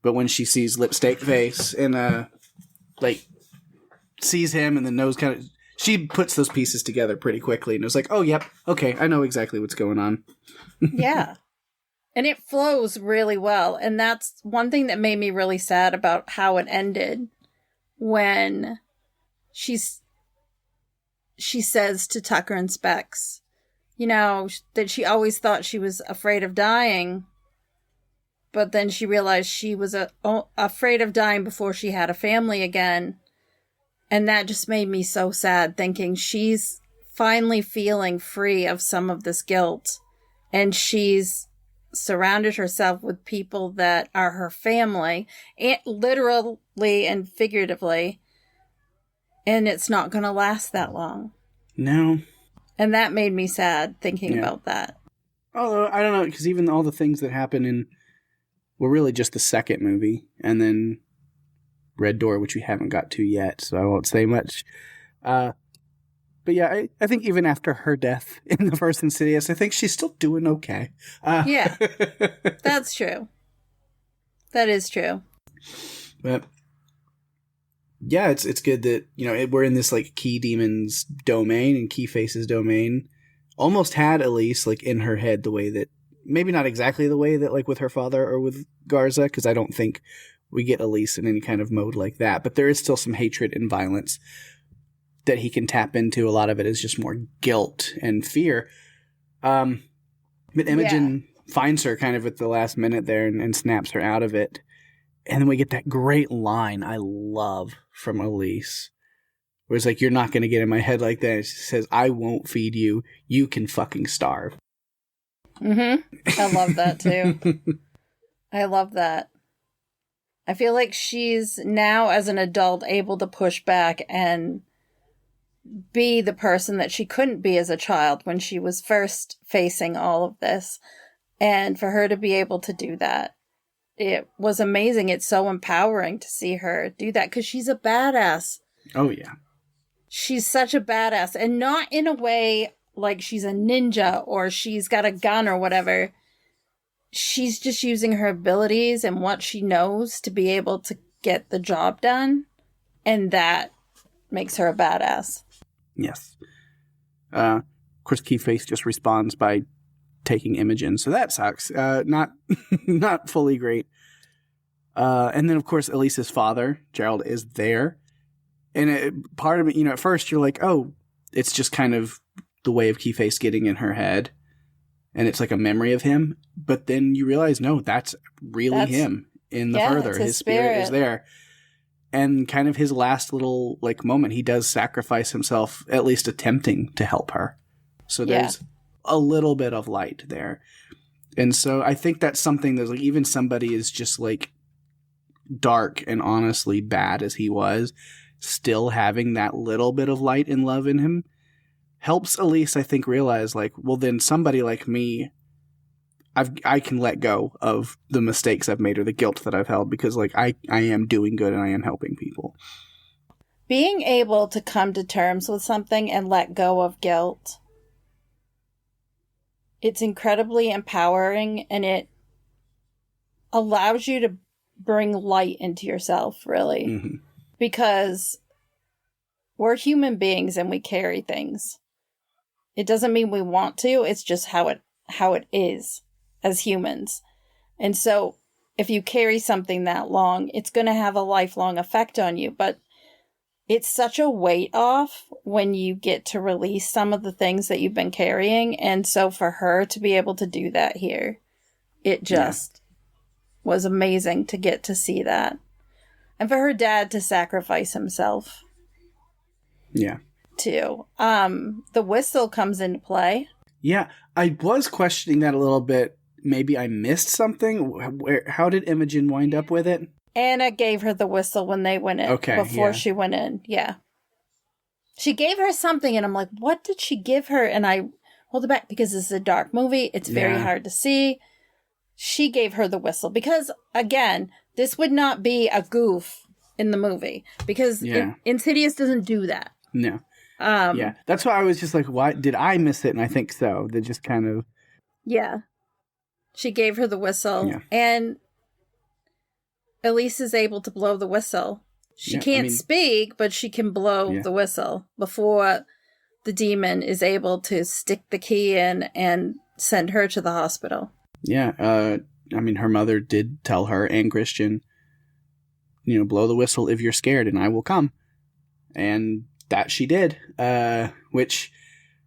S2: But when she sees Lipstick Face and sees him and then knows kind of, she puts those pieces together pretty quickly and is like, oh, yep, okay, I know exactly what's going on.
S3: Yeah. And it flows really well. And that's one thing that made me really sad about how it ended when she says to Tucker and Specs, that she always thought she was afraid of dying. But then she realized she was afraid of dying before she had a family again. And that just made me so sad, thinking she's finally feeling free of some of this guilt. And she's surrounded herself with people that are her family, literally and figuratively. And it's not going to last that long.
S2: No.
S3: And that made me sad, thinking about that.
S2: Although, I don't know, because even all the things that happen in, well, really just the second movie, and then Red Door, which we haven't got to yet, so I won't say much. But yeah, I think even after her death in the first Insidious, I think she's still doing okay.
S3: Yeah, that's true. That is true.
S2: But yeah, it's good that, we're in this Key Demon's domain and Key Face's domain. Almost had Elise in her head the way that, maybe not exactly the way that with her father or with Garza, because I don't think we get Elise in any kind of mode like that. But there is still some hatred and violence that he can tap into. A lot of it is just more guilt and fear. But Imogen finds her kind of at the last minute there and snaps her out of it. And then we get that great line I love from Elise, where it's you're not going to get in my head like that. And she says, I won't feed you. You can fucking starve.
S3: Mm-hmm. I love that too. I love that. I feel like she's now, as an adult, able to push back and be the person that she couldn't be as a child when she was first facing all of this. And for her to be able to do that, it was amazing. It's so empowering to see her do that because she's a badass.
S2: Oh, yeah.
S3: She's such a badass. And not in a way like she's a ninja or she's got a gun or whatever. She's just using her abilities and what she knows to be able to get the job done. And that makes her a badass.
S2: Yes. Of course, Keyface just responds by taking Imogen, so that sucks. Not fully great. And then, of course, Elise's father, Gerald, is there. And part of it, at first you're like, oh, it's just kind of the way of Keyface getting in her head. And it's like a memory of him. But then you realize, no, that's really him in the further. His spirit is there. And kind of his last little moment, he does sacrifice himself, at least attempting to help her. So there's a little bit of light there. And so I think that's something that's even somebody is just dark and honestly bad as he was, still having that little bit of light and love in him helps Elise, I think, realize well, then somebody like me, I can let go of the mistakes I've made or the guilt that I've held because I am doing good and I am helping people.
S3: Being able to come to terms with something and let go of guilt, it's incredibly empowering and it allows you to bring light into yourself, really. Mm-hmm. Because we're human beings and we carry things. It doesn't mean we want to, it's just how it is as humans. And so if you carry something that long, it's going to have a lifelong effect on you. But it's such a weight off when you get to release some of the things that you've been carrying. And so for her to be able to do that here, it just was amazing to get to see that. And for her dad to sacrifice himself.
S2: Yeah.
S3: Too. The whistle comes into play.
S2: Yeah. I was questioning that a little bit. Maybe I missed something. How did Imogen wind up with it?
S3: Anna gave her the whistle when they went in.
S2: Okay,
S3: before she went in. Yeah. She gave her something, and I'm like, what did she give her? And I hold it back because this is a dark movie. It's very hard to see. She gave her the whistle because, again, this would not be a goof in the movie because Insidious doesn't do that.
S2: No. Yeah. That's why I was just like, why did I miss it? And I think so. They just kind of.
S3: Yeah. She gave her the whistle, and Elise is able to blow the whistle. She can't speak, but she can blow the whistle before the demon is able to stick the key in and send her to the hospital.
S2: Yeah. Her mother did tell her and Christian, blow the whistle if you're scared and I will come. And that she did. Which,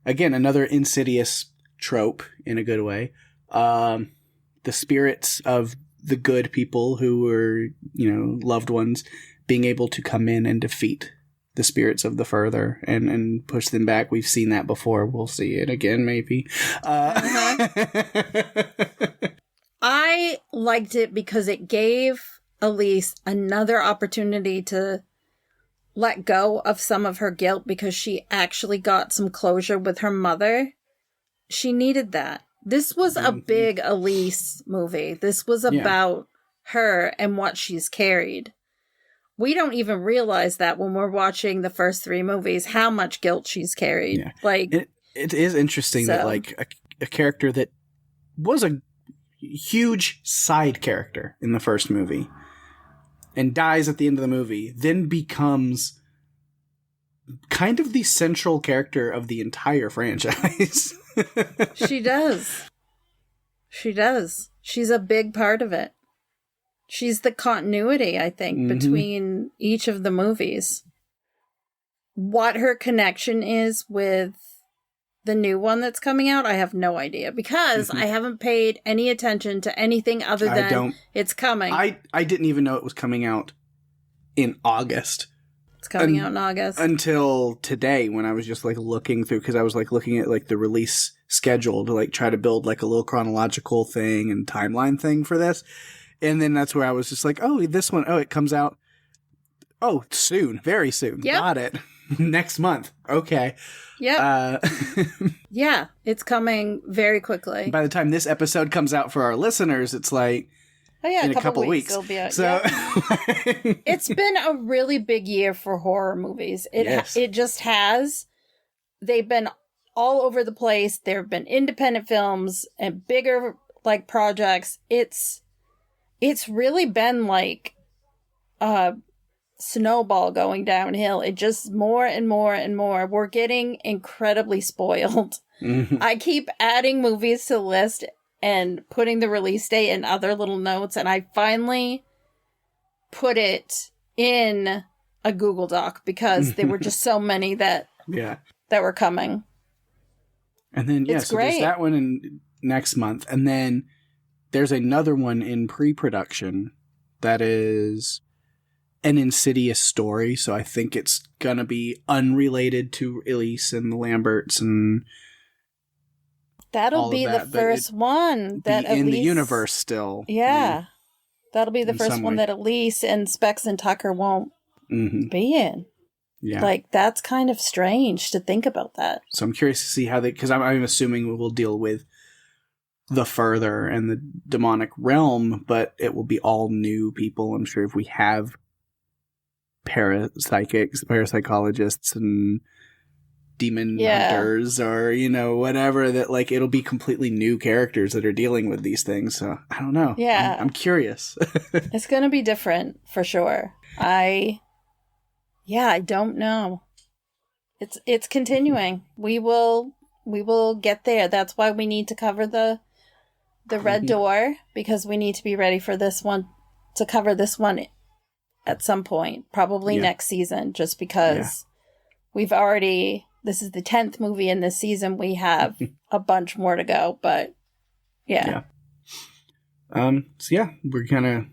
S2: again, another Insidious trope in a good way. The spirits of the good people who were, loved ones being able to come in and defeat the spirits of the further and push them back. We've seen that before. We'll see it again, maybe.
S3: I liked it because it gave Elise another opportunity to let go of some of her guilt because she actually got some closure with her mother. She needed that. This was a big Elise movie. This was about her and what she's carried. We don't even realize that when we're watching the first 3 movies, how much guilt she's carried. Yeah. Like
S2: it is interesting that a character that was a huge side character in the first movie and dies at the end of the movie, then becomes kind of the central character of the entire franchise.
S3: She does. She does. She's a big part of it. She's the continuity, I think, between each of the movies. What her connection is with the new one that's coming out, I have no idea. Because I haven't paid any attention to anything other than it's coming.
S2: I didn't even know it was coming out in August.
S3: It's coming out in August.
S2: Until today when I was just looking through, because I was looking at the release schedule to try to build a little chronological thing and timeline thing for this. And then that's where I was just this one, it comes out, soon, very soon. Yep. Got it. Next month. Okay.
S3: Yep. Yeah, it's coming very quickly.
S2: By the time this episode comes out for our listeners, it's in a couple of weeks.
S3: It'll be out. So it's been a really big year for horror movies. It just has. They've been all over the place. There have been independent films and bigger projects. It's really been a snowball going downhill. It just more and more and more. We're getting incredibly spoiled. Mm-hmm. I keep adding movies to the list and putting the release date and other little notes, and I finally put it in a Google Doc because there were just so many that were coming.
S2: And then so there's that one in next month, and then there's another one in pre-production that is an Insidious story, so I think it's gonna be unrelated to Elise and the Lamberts and
S3: that'll be the first one that
S2: in the universe still.
S3: Yeah. That'll be the first one that Elise and Specs and Tucker won't be in. Yeah. That's kind of strange to think about that.
S2: So I'm curious to see how because I'm assuming we'll deal with the further and the demonic realm, but it will be all new people. I'm sure if we have parapsychologists and demon hunters or, whatever, that it'll be completely new characters that are dealing with these things. So I don't know.
S3: Yeah.
S2: I'm curious.
S3: It's going to be different for sure. I don't know. It's continuing. We will get there. That's why we need to cover the the red door, because we need to be ready for this one, to cover this one at some point, probably next season, just because we've already, this is the 10th movie in this season. We have a bunch more to go, but yeah.
S2: So yeah, we're kind of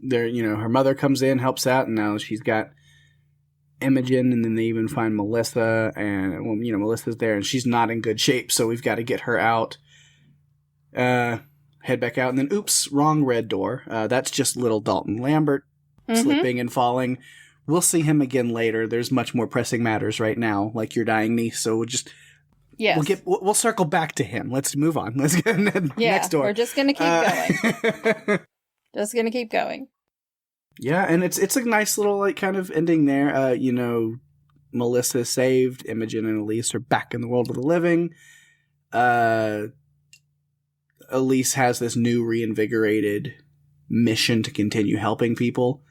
S2: there, you know, her mother comes in, helps out, and now she's got Imogen, and then they even find Melissa, and, well, you know, Melissa's there, and she's not in good shape, so we've got to get her out. Head back out, and then, oops, wrong red door. That's just little Dalton Lambert slipping and falling. We'll see him again later. There's much more pressing matters right now, like your dying niece, so we'll just...
S3: Yes.
S2: We'll circle back to him. Let's move on. Let's get next door.
S3: We're just going to keep going. Just going to keep going.
S2: Yeah, and it's a nice little, like, kind of ending there. You know, Melissa is saved. Imogen and Elise are back in the world of the living. Elise has this new reinvigorated mission to continue helping people.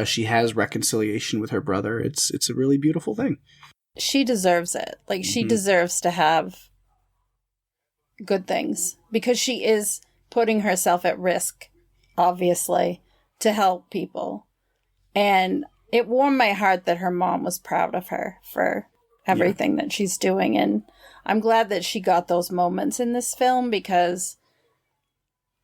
S2: She has reconciliation with her brother. It's a really beautiful thing.
S3: She deserves it. Like, she deserves to have good things, because she is putting herself at risk, obviously, to help people. And it warmed my heart that her mom was proud of her for everything that she's doing. And I'm glad that she got those moments in this film, because,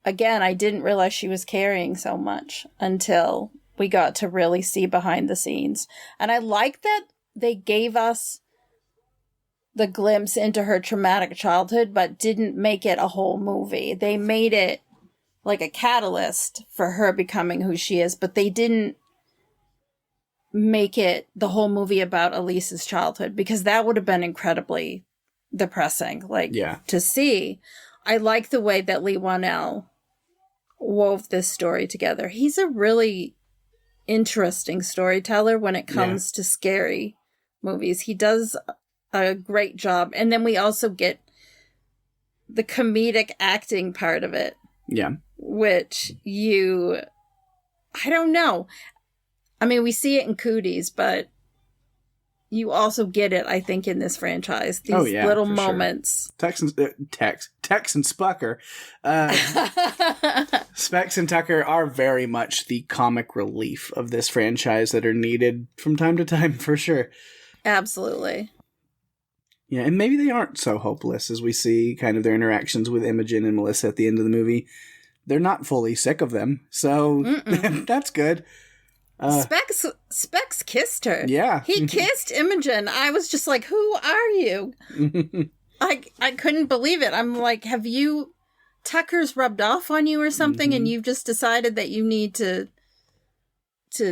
S3: again, I didn't realize she was carrying so much until we got to really see behind the scenes. And I like that they gave us the glimpse into her traumatic childhood, but didn't make it a whole movie. They made it like a catalyst for her becoming who she is, but they didn't make it the whole movie about Elise's childhood, because that would have been incredibly depressing, to see. I like the way that Leigh Whannell wove this story together. He's a really interesting storyteller when it comes to scary movies. He does a great job. And then we also get the comedic acting part of it.
S2: Yeah.
S3: Which I don't know. I mean, we see it in Cooties, but you also get it, I think, in this franchise. These little moments.
S2: Tex and Spucker. Specs and Tucker are very much the comic relief of this franchise that are needed from time to time, for sure.
S3: Absolutely.
S2: Yeah, and maybe they aren't so hopeless as we see kind of their interactions with Imogen and Melissa at the end of the movie. They're not fully sick of them, so that's good.
S3: Specs kissed her.
S2: Yeah.
S3: He kissed Imogen. I was just like, who are you? I couldn't believe it. I'm like, have you... Tucker's rubbed off on you or something, and you've just decided that you need to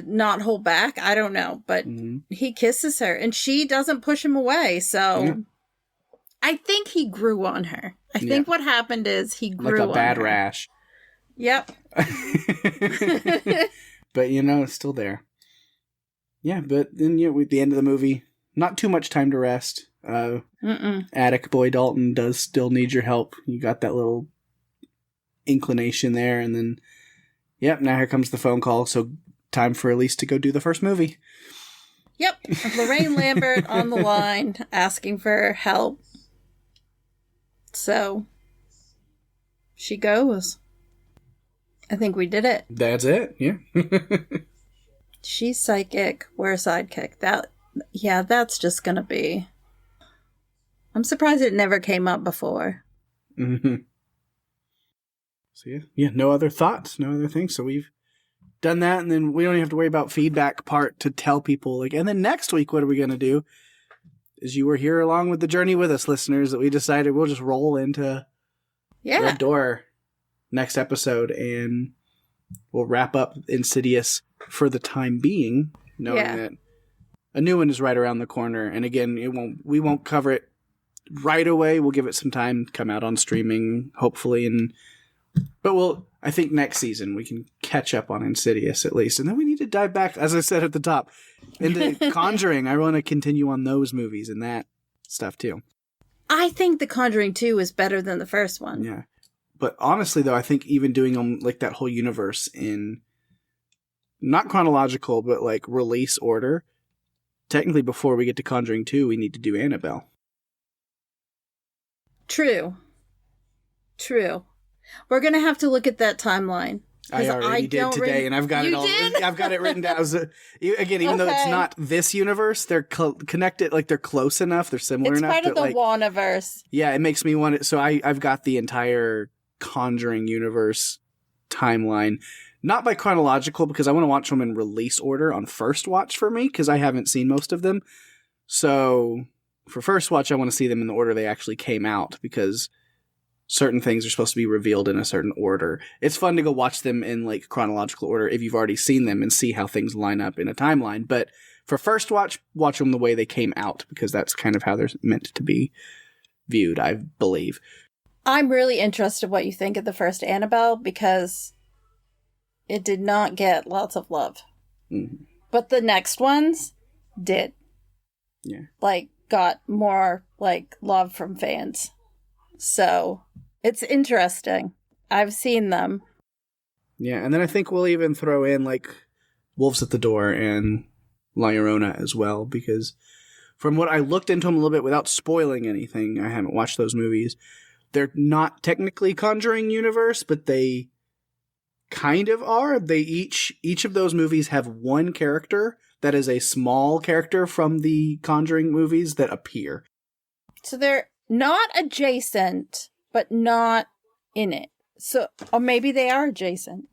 S3: not hold back? I don't know, but he kisses her, and she doesn't push him away, so... I think he grew on her. I think what happened is he grew on her.
S2: Like a bad rash.
S3: Yep.
S2: But, you know, it's still there. Yeah, but then, at the end of the movie, not too much time to rest. Attic boy Dalton does still need your help. You got that little inclination there, and then, now here comes the phone call, so time for Elise to go do the first movie.
S3: Yep. Lorraine Lambert on the line, asking for help. So, she goes. I think we did it.
S2: That's it, yeah.
S3: She's psychic, we're sidekick. That's just gonna be... I'm surprised it never came up before.
S2: So no other thoughts, no other things. So we've done that, and then we don't even have to worry about feedback part to tell people. And then next week, what are we going to do? Is you were here along with the journey with us, listeners, that we decided we'll just roll into Red Door next episode, and we'll wrap up Insidious for the time being, knowing that a new one is right around the corner. And again, we won't cover it right away. We'll give it some time to come out on streaming, hopefully, but I think next season we can catch up on Insidious at least. And then we need to dive back, as I said at the top, into Conjuring. I want to continue on those movies and that stuff too.
S3: I think The Conjuring 2 is better than the first one.
S2: Yeah. But honestly, though, I think even doing like that whole universe in not chronological, but like release order, technically before we get to Conjuring 2, we need to do Annabelle.
S3: True. True. We're going to have to look at that timeline.
S2: I already did today, and I've got it all. I've got it written down. Again, even though it's not this universe, they're connected. Like they're close enough, they're similar enough.
S3: It's part of the Wandaverse.
S2: Yeah, it makes me want it. So I've got the entire Conjuring universe timeline, not by chronological, because I want to watch them in release order on first watch for me, because I haven't seen most of them. So for first watch, I want to see them in the order they actually came out, because certain things are supposed to be revealed in a certain order. It's fun to go watch them in like chronological order if you've already seen them and see how things line up in a timeline. But for first watch them the way they came out, because that's kind of how they're meant to be viewed, I believe.
S3: I'm really interested what you think of the first Annabelle, because it did not get lots of love. Mm-hmm. But the next ones did.
S2: Yeah.
S3: Like, got more, like, love from fans. So, it's interesting. I've seen them.
S2: Yeah, and then I think we'll even throw in, like, Wolves at the Door and La Llorona as well, because from what I looked into them a little bit without spoiling anything, I haven't watched those movies, they're not technically Conjuring universe, but they kind of are. They each of those movies have one character that is a small character from the Conjuring movies that appear.
S3: So they're not adjacent, but not in it. So, or maybe they are adjacent.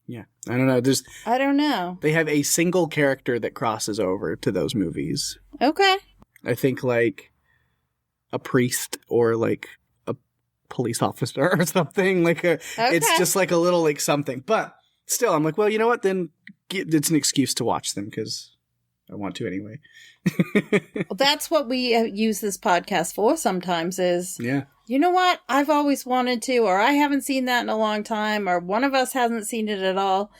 S2: Yeah, I don't know.
S3: I don't know.
S2: They have a single character that crosses over to those movies.
S3: Okay.
S2: I think like a priest or like a police officer or something. Like it's just like a little like something. But still, I'm like, well, you know what? Then it's an excuse to watch them because I want to anyway.
S3: Well, that's what we use this podcast for sometimes is,
S2: yeah.
S3: You know what? I've always wanted to, or I haven't seen that in a long time, or one of us hasn't seen it at all.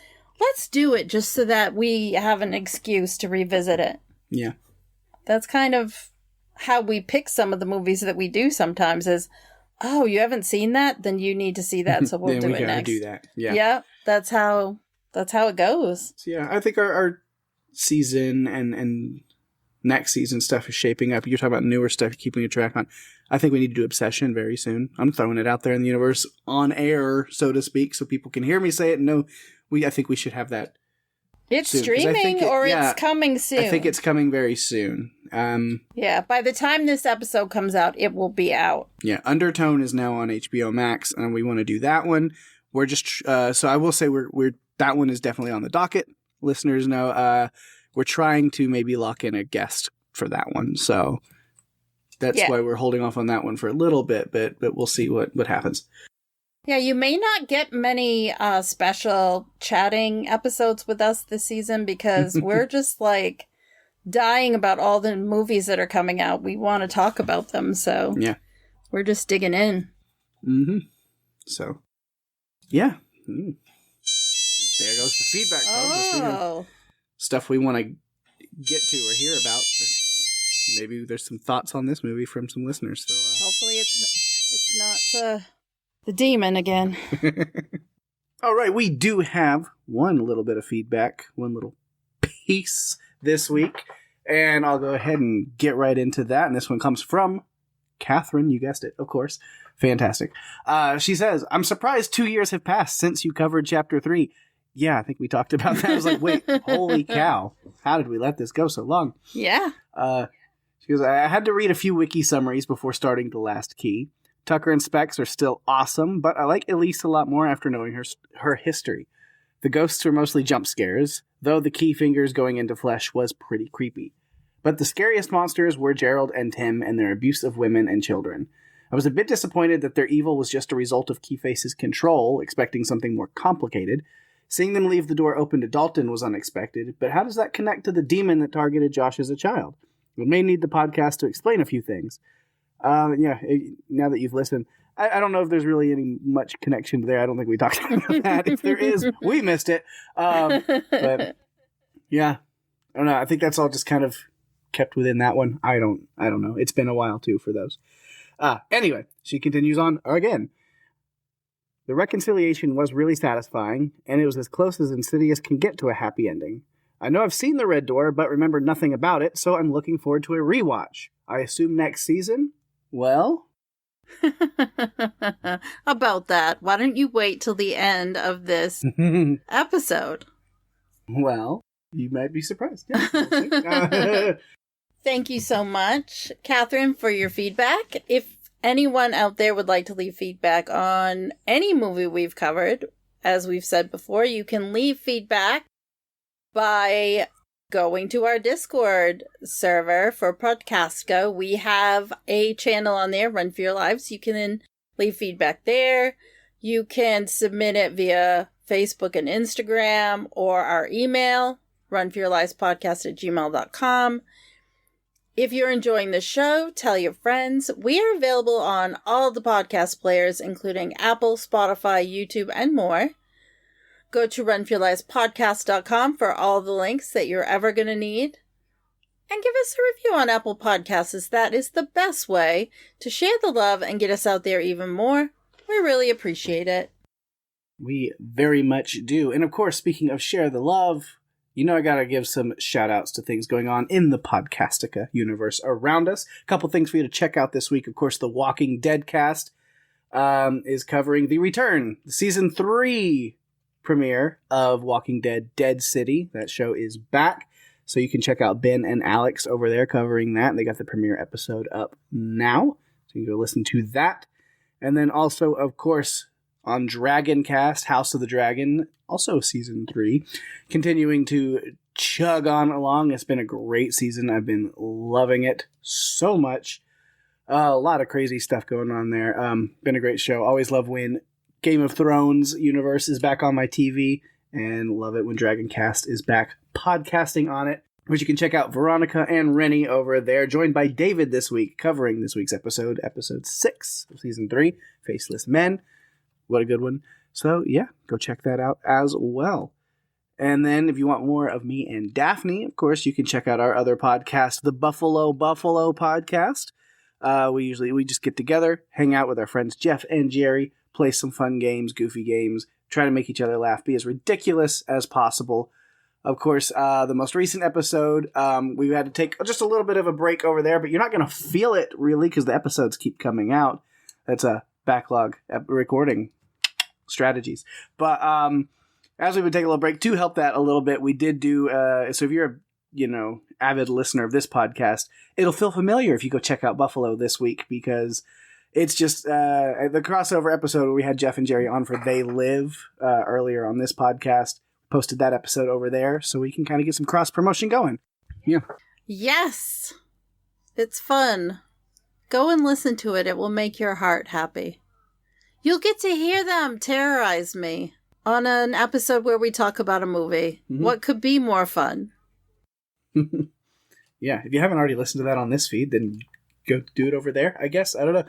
S3: Let's do it just so that we have an excuse to revisit it.
S2: Yeah.
S3: That's kind of how we pick some of the movies that we do sometimes is, oh, you haven't seen that? Then you need to see that, so we'll do it next.
S2: Do that. Yeah.
S3: Yeah, that's how it goes.
S2: So yeah, I think our season and next season stuff is shaping up. You're talking about newer stuff, keeping a track on. I think we need to do Obsession very soon. I'm throwing it out there in the universe on air, so to speak, so people can hear me say it and know. I think we should have that.
S3: It's
S2: soon,
S3: streaming it's coming soon.
S2: I think it's coming very soon.
S3: Yeah, by the time this episode comes out, it will be out.
S2: Yeah, Undertone is now on HBO Max, and we want to do that one. We're just so I will say we're that one is definitely on the docket. Listeners know we're trying to maybe lock in a guest for that one, so that's why we're holding off on that one for a little bit. But we'll see what happens.
S3: Yeah, you may not get many special chatting episodes with us this season because we're just like dying about all the movies that are coming out. We want to talk about them, so
S2: yeah,
S3: we're just digging in.
S2: Mm-hmm. So, yeah. Mm. There goes the feedback.
S3: Oh.
S2: Stuff we want to get to or hear about. Or maybe there's some thoughts on this movie from some listeners. So
S3: hopefully it's not the demon again.
S2: All right, we do have one little bit of feedback, one little piece this week, and I'll go ahead and get right into that. And this one comes from Catherine. You guessed it, of course. Fantastic. She says, "I'm surprised 2 years have passed since you covered Chapter 3. Yeah, I think we talked about that. I was like, wait, holy cow. How did we let this go so long?
S3: Yeah.
S2: She goes, I had to read a few wiki summaries before starting The Last Key. Tucker and Specs are still awesome, but I like Elise a lot more after knowing her history. The ghosts were mostly jump scares, though the key fingers going into flesh was pretty creepy. But the scariest monsters were Gerald and Tim and their abuse of women and children. I was a bit disappointed that their evil was just a result of Keyface's control, expecting something more complicated. Seeing them leave the door open to Dalton was unexpected, but how does that connect to the demon that targeted Josh as a child? We may need the podcast to explain a few things. Now that you've listened, I don't know if there's really any much connection there. I don't think we talked about that. If there is, we missed it. But yeah, I don't know. I think that's all just kind of kept within that one. I don't know. It's been a while too for those. Anyway, she continues on again. The reconciliation was really satisfying, and it was as close as Insidious can get to a happy ending. I know I've seen The Red Door, but remember nothing about it, so I'm looking forward to a rewatch. I assume next season? Well,
S3: About that, why don't you wait till the end of this episode?
S2: Well, you might be surprised. Yeah.
S3: Thank you so much, Catherine, for your feedback. If anyone out there would like to leave feedback on any movie we've covered, as we've said before, you can leave feedback by going to our Discord server for Podcastica. We have a channel on there, Run For Your Lives. You can leave feedback there. You can submit it via Facebook and Instagram or our email, runforyourlivespodcast@gmail.com. If you're enjoying the show, tell your friends. We are available on all the podcast players, including Apple, Spotify, YouTube, and more. Go to runforyourlivespodcast.com for all the links that you're ever going to need. And give us a review on Apple Podcasts, as that is the best way to share the love and get us out there even more. We really appreciate it.
S2: We very much do. And of course, speaking of share the love, you know I gotta give some shout-outs to things going on in the Podcastica universe around us. A couple things for you to check out this week. Of course, the Walking Dead cast is covering the return, the Season 3 premiere of Walking Dead Dead City. That show is back, so you can check out Ben and Alex over there covering that. They got the premiere episode up now, so you can go listen to that. And then also, of course, on Dragoncast, House of the Dragon, also Season 3, continuing to chug on along. It's been a great season. I've been loving it so much. A lot of crazy stuff going on there. Been a great show. Always love when Game of Thrones universe is back on my TV, and love it when Dragoncast is back podcasting on it, which you can check out Veronica and Rennie over there, joined by David this week, covering this week's episode 6 of Season 3, Faceless Men. What a good one. So, yeah, go check that out as well. And then if you want more of me and Daphne, of course, you can check out our other podcast, the Buffalo Podcast. We just get together, hang out with our friends Jeff and Jerry, play some fun games, goofy games, try to make each other laugh, be as ridiculous as possible. Of course, the most recent episode, we had to take just a little bit of a break over there, but you're not going to feel it, really, because the episodes keep coming out. That's a backlog recording strategies. But as we would take a little break to help that a little bit, we did do, so if you're a, avid listener of this podcast, it'll feel familiar if you go check out Buffalo this week, because it's just the crossover episode where we had Jeff and Jerry on for They Live earlier on this podcast. Posted that episode over there so we can kind of get some cross promotion going. Yeah.
S3: Yes. It's fun. Go and listen to it. It will make your heart happy. You'll get to hear them terrorize me on an episode where we talk about a movie. Mm-hmm. What could be more fun?
S2: Yeah. If you haven't already listened to that on this feed, then go do it over there, I guess. I don't know.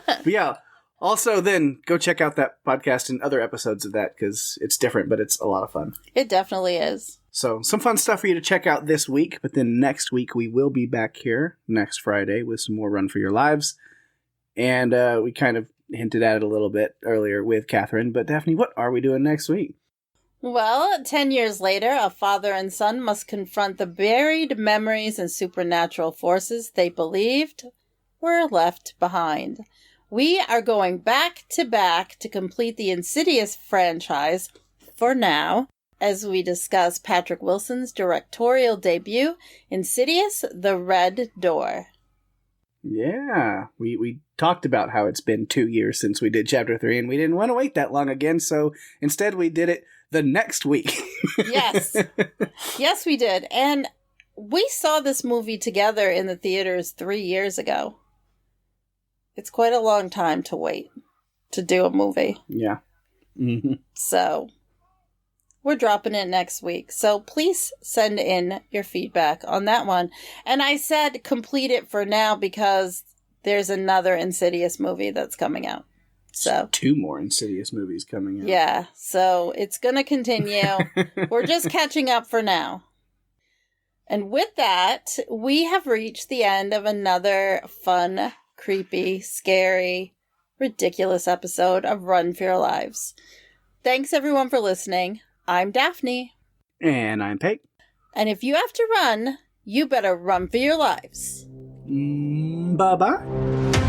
S2: But yeah. Also, then, go check out that podcast and other episodes of that, because it's different, but it's a lot of fun.
S3: It definitely is.
S2: So, some fun stuff for you to check out this week, but then next week we will be back here next Friday with some more Run For Your Lives. And we kind of hinted at it a little bit earlier with Catherine, but Daphne, what are we doing next week?
S3: Well, 10 years later, a father and son must confront the buried memories and supernatural forces they believed were left behind. We are going back to complete the Insidious franchise for now, as we discuss Patrick Wilson's directorial debut, Insidious: The Red Door.
S2: Yeah, we talked about how it's been 2 years since we did Chapter 3, and we didn't want to wait that long again, so instead we did it the next week.
S3: Yes. Yes, we did. And we saw this movie together in the theaters 3 years ago. It's quite a long time to wait to do a movie.
S2: Yeah. Mm-hmm.
S3: So, we're dropping it next week. So, please send in your feedback on that one. And I said complete it for now because there's another Insidious movie that's coming out. So
S2: 2 more Insidious movies coming out.
S3: Yeah. So, it's going to continue. We're just catching up for now. And with that, we have reached the end of another fun, creepy, scary, ridiculous episode of Run For Your Lives. Thanks everyone for listening. I'm Daphne.
S2: And I'm Pake.
S3: And if you have to run, you better run for your lives.
S2: Bye-bye.